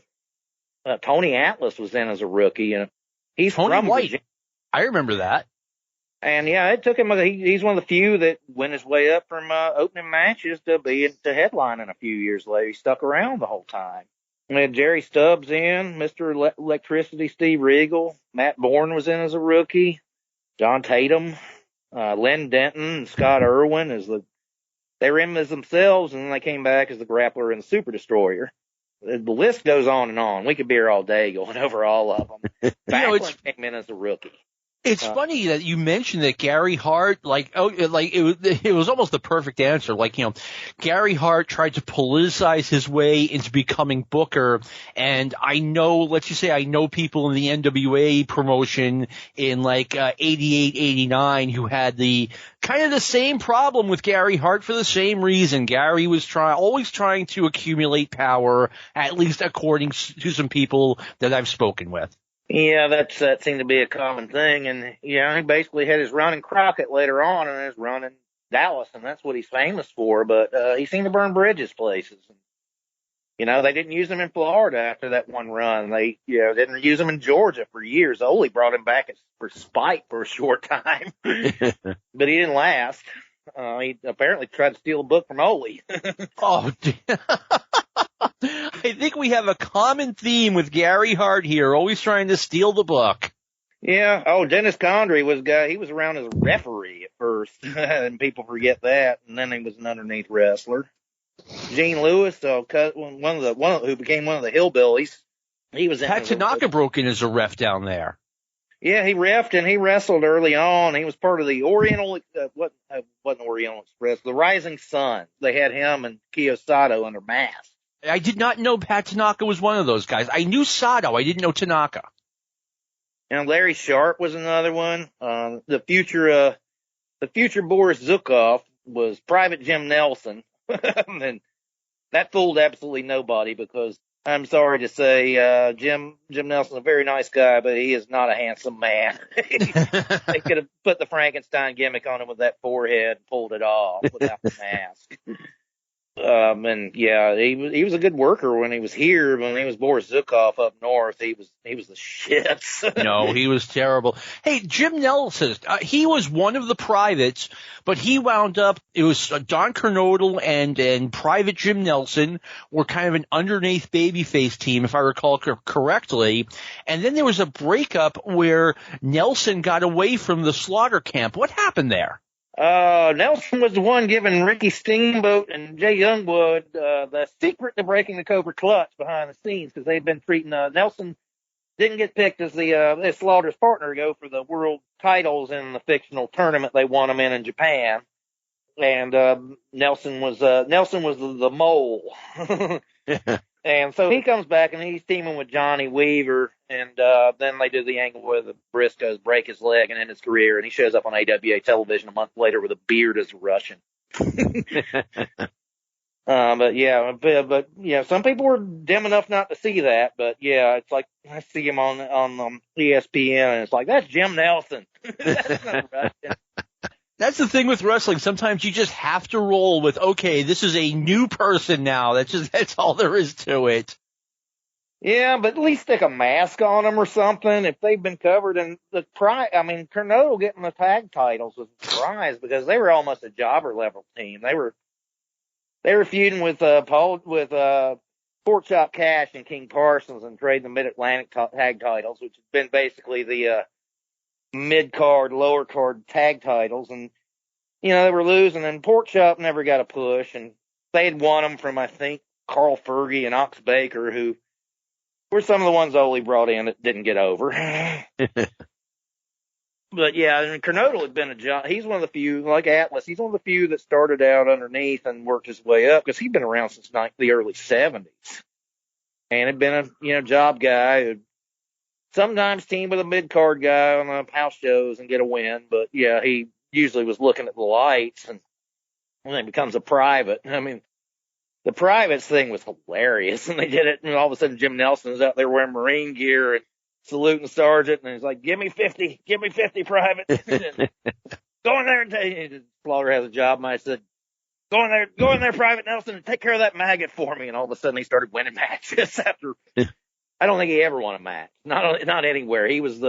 Speaker 5: Tony Atlas was in as a rookie, and he's
Speaker 4: Tony
Speaker 5: from
Speaker 4: White.
Speaker 5: Virginia.
Speaker 4: I remember that.
Speaker 5: And yeah, it took him. He's one of the few that went his way up from opening matches to headlining a few years later. He stuck around the whole time. We had Jerry Stubbs in, Mr. Electricity, Steve Regal. Matt Bourne was in as a rookie. John Tatum, Len Denton, and Scott Irwin they were in as themselves, and then they came back as the Grappler and the Super Destroyer. The list goes on and on. We could be here all day going over all of them. Backlund came in as a rookie.
Speaker 4: It's funny that you mentioned that Gary Hart, it was almost the perfect answer. Gary Hart tried to politicize his way into becoming Booker. And I know people in the NWA promotion in 88, 89 who had the kind of the same problem with Gary Hart for the same reason. Gary was always trying to accumulate power, at least according to some people that I've spoken with.
Speaker 5: Yeah, that seemed to be a common thing. And, he basically had his run in Crockett later on and his run in Dallas, and that's what he's famous for. But he seemed to burn bridges places. And, they didn't use him in Florida after that one run. They, didn't use him in Georgia for years. Ole brought him back for spite for a short time, but he didn't last. He apparently tried to steal a book from Ole.
Speaker 4: Oh, I think we have a common theme with Gary Hart here, always trying to steal the book.
Speaker 5: Yeah. Oh, Dennis Condrey he was around as a referee at first, and people forget that. And then he was an underneath wrestler. Gene Lewis, who became one of the Hillbillies, he was.
Speaker 4: Pat Tanaka broke in as a ref down there.
Speaker 5: Yeah, he reffed and he wrestled early on. He was part of the Oriental, wasn't Oriental Express, the Rising Sun. They had him and Kiyosato under mask.
Speaker 4: I did not know Pat Tanaka was one of those guys. I knew Sato. I didn't know Tanaka.
Speaker 5: And Larry Sharp was another one. The future Boris Zukov was Private Jim Nelson. And that fooled absolutely nobody because I'm sorry to say, Jim Nelson's a very nice guy, but he is not a handsome man. They could have put the Frankenstein gimmick on him with that forehead and pulled it off without the mask. And yeah, he was a good worker when he was here. When he was Boris Zukov up north, he was the shits.
Speaker 4: No, he was terrible. Hey, Jim Nelson, he was one of the privates, but he wound up, it was Don Kernodle and Private Jim Nelson were kind of an underneath babyface team, if I recall correctly. And then there was a breakup where Nelson got away from the Slaughter camp. What happened there?
Speaker 5: Nelson was the one giving Ricky Steamboat and Jay Youngwood the secret to breaking the Cobra Clutch behind the scenes because they'd been treating Nelson didn't get picked as the Slaughter's partner to go for the world titles in the fictional tournament they won him in Japan, and Nelson was the mole. And so he comes back and he's teaming with Johnny Weaver, and then they do the angle where the Briscoes break his leg and end his career, and he shows up on AWA television a month later with a beard as a Russian. But yeah, some people were dim enough not to see that, but yeah, it's like I see him on ESPN, and it's like, that's Jim Nelson. That's not Russian.
Speaker 4: That's the thing with wrestling. Sometimes you just have to roll with, okay, this is a new person now. That's all there is to it.
Speaker 5: Yeah, but at least stick a mask on them or something if they've been covered in the Kernodle getting the tag titles was a surprise because they were almost a jobber level team. They were feuding with Pork Chop Cash and King Parsons and trading the Mid-Atlantic tag titles, which has been basically the mid-card, lower-card tag titles, and, they were losing, and Pork Chop never got a push, and they had won them from, I think, Carl Fergie and Ox Baker, who were some of the ones Ole brought in that didn't get over. But, yeah, and Kernodle had been he's one of the few, like Atlas, he's one of the few that started out underneath and worked his way up, because he'd been around since the early 70s, and had been a job guy who'd sometimes team with a mid-card guy on the house shows and get a win, but yeah, he usually was looking at the lights, and when he becomes a private, the privates thing was hilarious, and they did it, and all of a sudden Jim Nelson is out there wearing Marine gear and saluting Sergeant, and he's like, give me 50, private. Go in there and Slaughter has a job, and I said, go in there, Private Nelson, and take care of that maggot for me, and all of a sudden he started winning matches after
Speaker 6: I don't think he ever won a match. Not anywhere. He was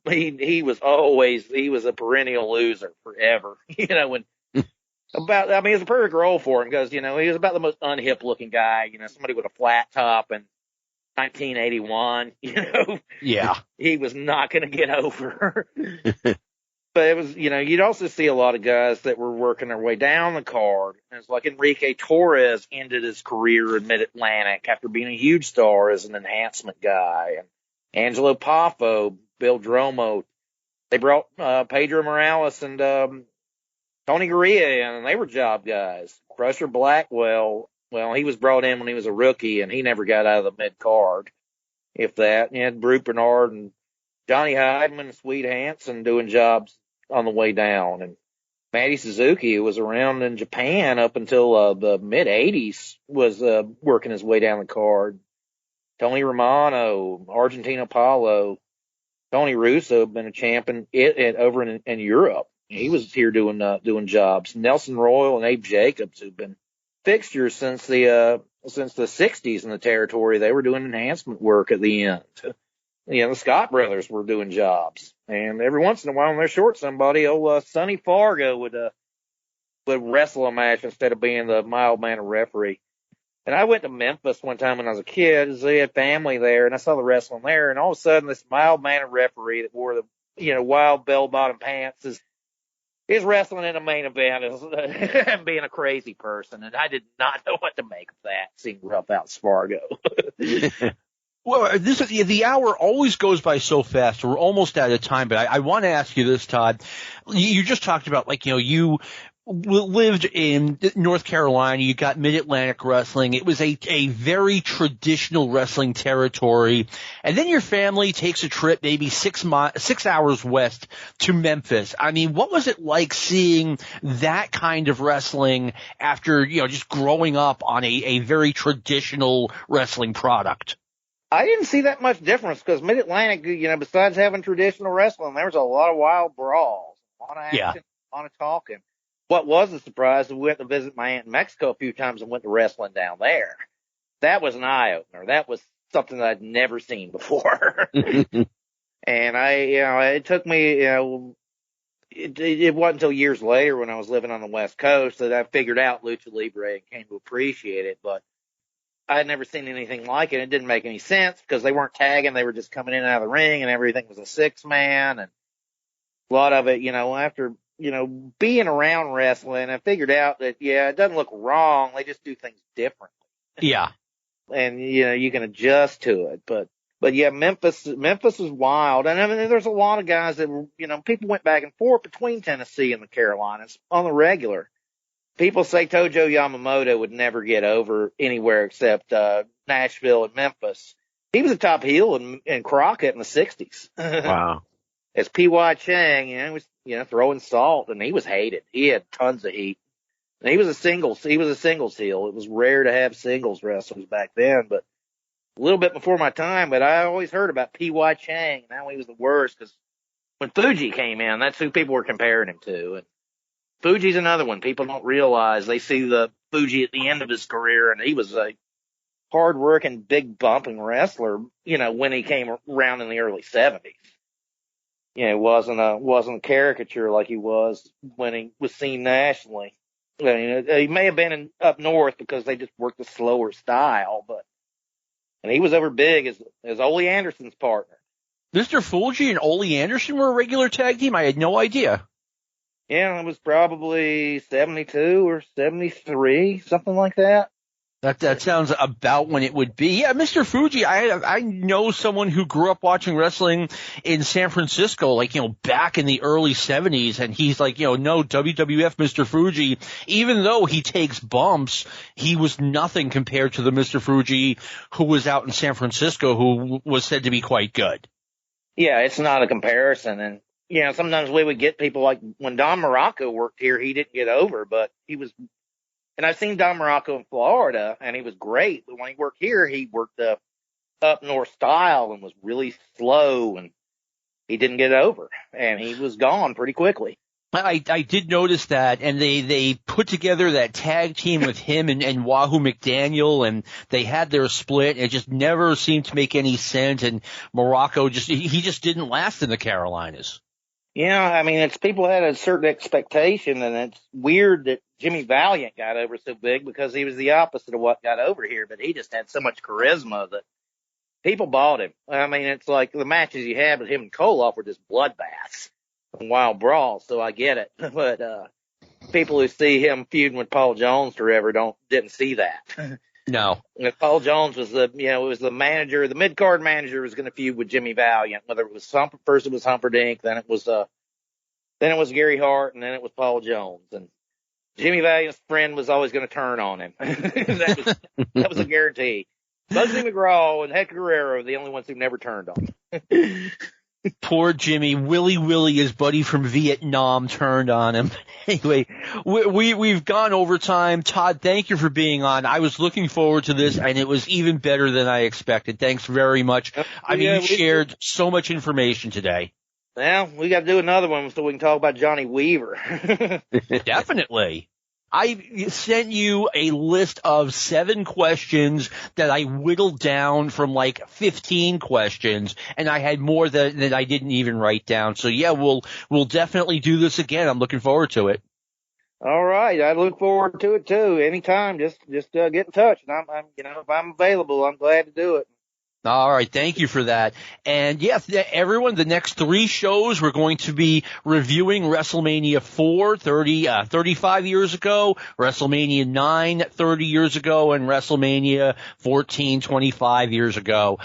Speaker 6: he was a perennial loser forever. You know, when it was a perfect role for him because, you know, he was about the most unhip looking guy, you know, somebody with a flat top in 1981, you know.
Speaker 4: Yeah.
Speaker 6: He was not going to get over. But it was, you know, you'd also see a lot of guys that were working their way down the card. And it's like Enrique Torres ended his career in Mid-Atlantic after being a huge star as an enhancement guy. And Angelo Poffo, Bill Dromo, they brought Pedro Morales and Tony Gurria in, and they were job guys. Crusher Blackwell, well, he was brought in when he was a rookie, and he never got out of the mid-card, if that. You had Brute Bernard and Johnny Heidman and Sweet Hansen doing jobs on the way down. And Matty Suzuki, who was around in Japan up until the mid-'80s, was working his way down the card. Tony Romano, Argentino Paulo, Tony Russo had been a champion over in Europe. He was here doing jobs. Nelson Royal and Abe Jacobs, who've been fixtures since the 60s in the territory. They were doing enhancement work at the end. You know, the Scott brothers were doing jobs, and every once in a while, when they're short somebody, Sonny Fargo would wrestle a match instead of being the mild mannered referee. And I went to Memphis one time when I was a kid. They had family there, and I saw the wrestling there. And all of a sudden, this mild mannered referee that wore the, you know, wild bell bottom pants is wrestling in a main event and being a crazy person. And I did not know what to make of that. Seemed rough out Fargo.
Speaker 4: Well, the hour always goes by so fast. We're almost out of time, but I want to ask you this, Todd. You just talked about, like, you know, you lived in North Carolina. You got Mid-Atlantic wrestling. It was a very traditional wrestling territory. And then your family takes a trip maybe 6 hours west to Memphis. I mean, what was it like seeing that kind of wrestling after, you know, just growing up on a very traditional wrestling product?
Speaker 6: I didn't see that much difference because Mid-Atlantic, you know, besides having traditional wrestling, there was a lot of wild brawls, a lot of action, a lot of talking. What was a surprise, we went to visit my aunt in Mexico a few times and went to wrestling down there. That was an eye-opener. That was something that I'd never seen before. And it took me, you know, it wasn't until years later when I was living on the West Coast that I figured out Lucha Libre and came to appreciate it. But I had never seen anything like it. It didn't make any sense because they weren't tagging. They were just coming in and out of the ring, and everything was a 6-man. And a lot of it, you know, after, you know, being around wrestling, I figured out that, yeah, it doesn't look wrong. They just do things differently.
Speaker 4: Yeah.
Speaker 6: And, you know, you can adjust to it. But yeah, Memphis is wild. And I mean, there's a lot of guys that were, you know, people went back and forth between Tennessee and the Carolinas on the regular. People say Tojo Yamamoto would never get over anywhere except Nashville and Memphis. He was a top heel in Crockett in the 60s.
Speaker 3: Wow.
Speaker 6: As P.Y. Chang, you know, he was, you know, throwing salt, and he was hated. He had tons of heat. And he was a singles heel. It was rare to have singles wrestlers back then, but a little bit before my time. But I always heard about P.Y. Chang and how he was the worst because when Fuji came in, that's who people were comparing him to. And Fuji's another one. People don't realize. They see the Fuji at the end of his career, and he was a hard-working, big-bumping wrestler, you know, when he came around in the early 70s. You know, wasn't a caricature like he was when he was seen nationally. I mean, he may have been up north because they just worked a slower style, and he was over big as Ole Anderson's partner.
Speaker 4: Mr. Fuji and Ole Anderson were a regular tag team? I had no idea.
Speaker 6: Yeah, it was probably 72 or 73, something like that.
Speaker 4: That sounds about when it would be. Yeah, Mr. Fuji, I know someone who grew up watching wrestling in San Francisco, like, you know, back in the early 70s, and he's like, you know, no, WWF Mr. Fuji, even though he takes bumps, he was nothing compared to the Mr. Fuji who was out in San Francisco, who was said to be quite good.
Speaker 6: Yeah, it's not a comparison. And, you know, sometimes we would get people like when Don Morocco worked here, he didn't get over, but he was. And I've seen Don Morocco in Florida, and he was great. But when he worked here, he worked the up north style and was really slow, and he didn't get over. And he was gone pretty quickly.
Speaker 4: I did notice that, and they put together that tag team with him and Wahoo McDaniel, and they had their split. It just never seemed to make any sense, and Morocco he just didn't last in the Carolinas.
Speaker 6: Yeah, I mean, people had a certain expectation, and it's weird that Jimmy Valiant got over so big because he was the opposite of what got over here, but he just had so much charisma that people bought him. I mean, it's like the matches you had with him and Koloff were just bloodbaths and wild brawls, so I get it. But people who see him feuding with Paul Jones forever didn't see that.
Speaker 4: No.
Speaker 6: And Paul Jones was the manager, the mid-card manager was going to feud with Jimmy Valiant, whether it was first it was Humperdinck, then it was Gary Hart, and then it was Paul Jones. And Jimmy Valiant's friend was always going to turn on him. that was a guarantee. Bugsy McGraw and Hector Guerrero are the only ones who never turned on him.
Speaker 4: Poor Jimmy. Willie, his buddy from Vietnam, turned on him. Anyway, we've gone over time. Todd, thank you for being on. I was looking forward to this, and it was even better than I expected. Thanks very much. I mean, you shared so much information today.
Speaker 6: Well, we got to do another one so we can talk about Johnny Weaver.
Speaker 4: Definitely. I sent you a list of 7 questions that I whittled down from like 15 questions, and I had more that I didn't even write down. So yeah, we'll definitely do this again. I'm looking forward to it.
Speaker 6: All right. I look forward to it too. Anytime. Just get in touch. And I'm if I'm available, I'm glad to do it.
Speaker 4: All right. Thank you for that. And yes, everyone, the next 3 shows, we're going to be reviewing WrestleMania 4, 35 years ago, WrestleMania 9, 30 years ago, and WrestleMania 14, 25 years ago.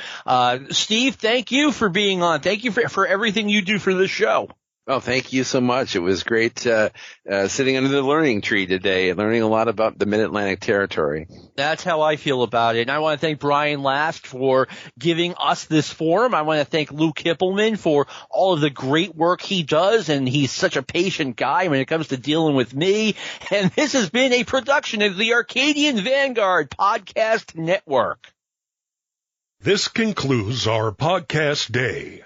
Speaker 4: Steve, thank you for being on. Thank you for everything you do for this show.
Speaker 3: Oh, thank you so much. It was great sitting under the learning tree today and learning a lot about the Mid-Atlantic territory.
Speaker 4: That's how I feel about it. And I want to thank Brian Last for giving us this forum. I want to thank Lou Kipilman for all of the great work he does, and he's such a patient guy when it comes to dealing with me. And this has been a production of the Arcadian Vanguard Podcast Network.
Speaker 7: This concludes our podcast day.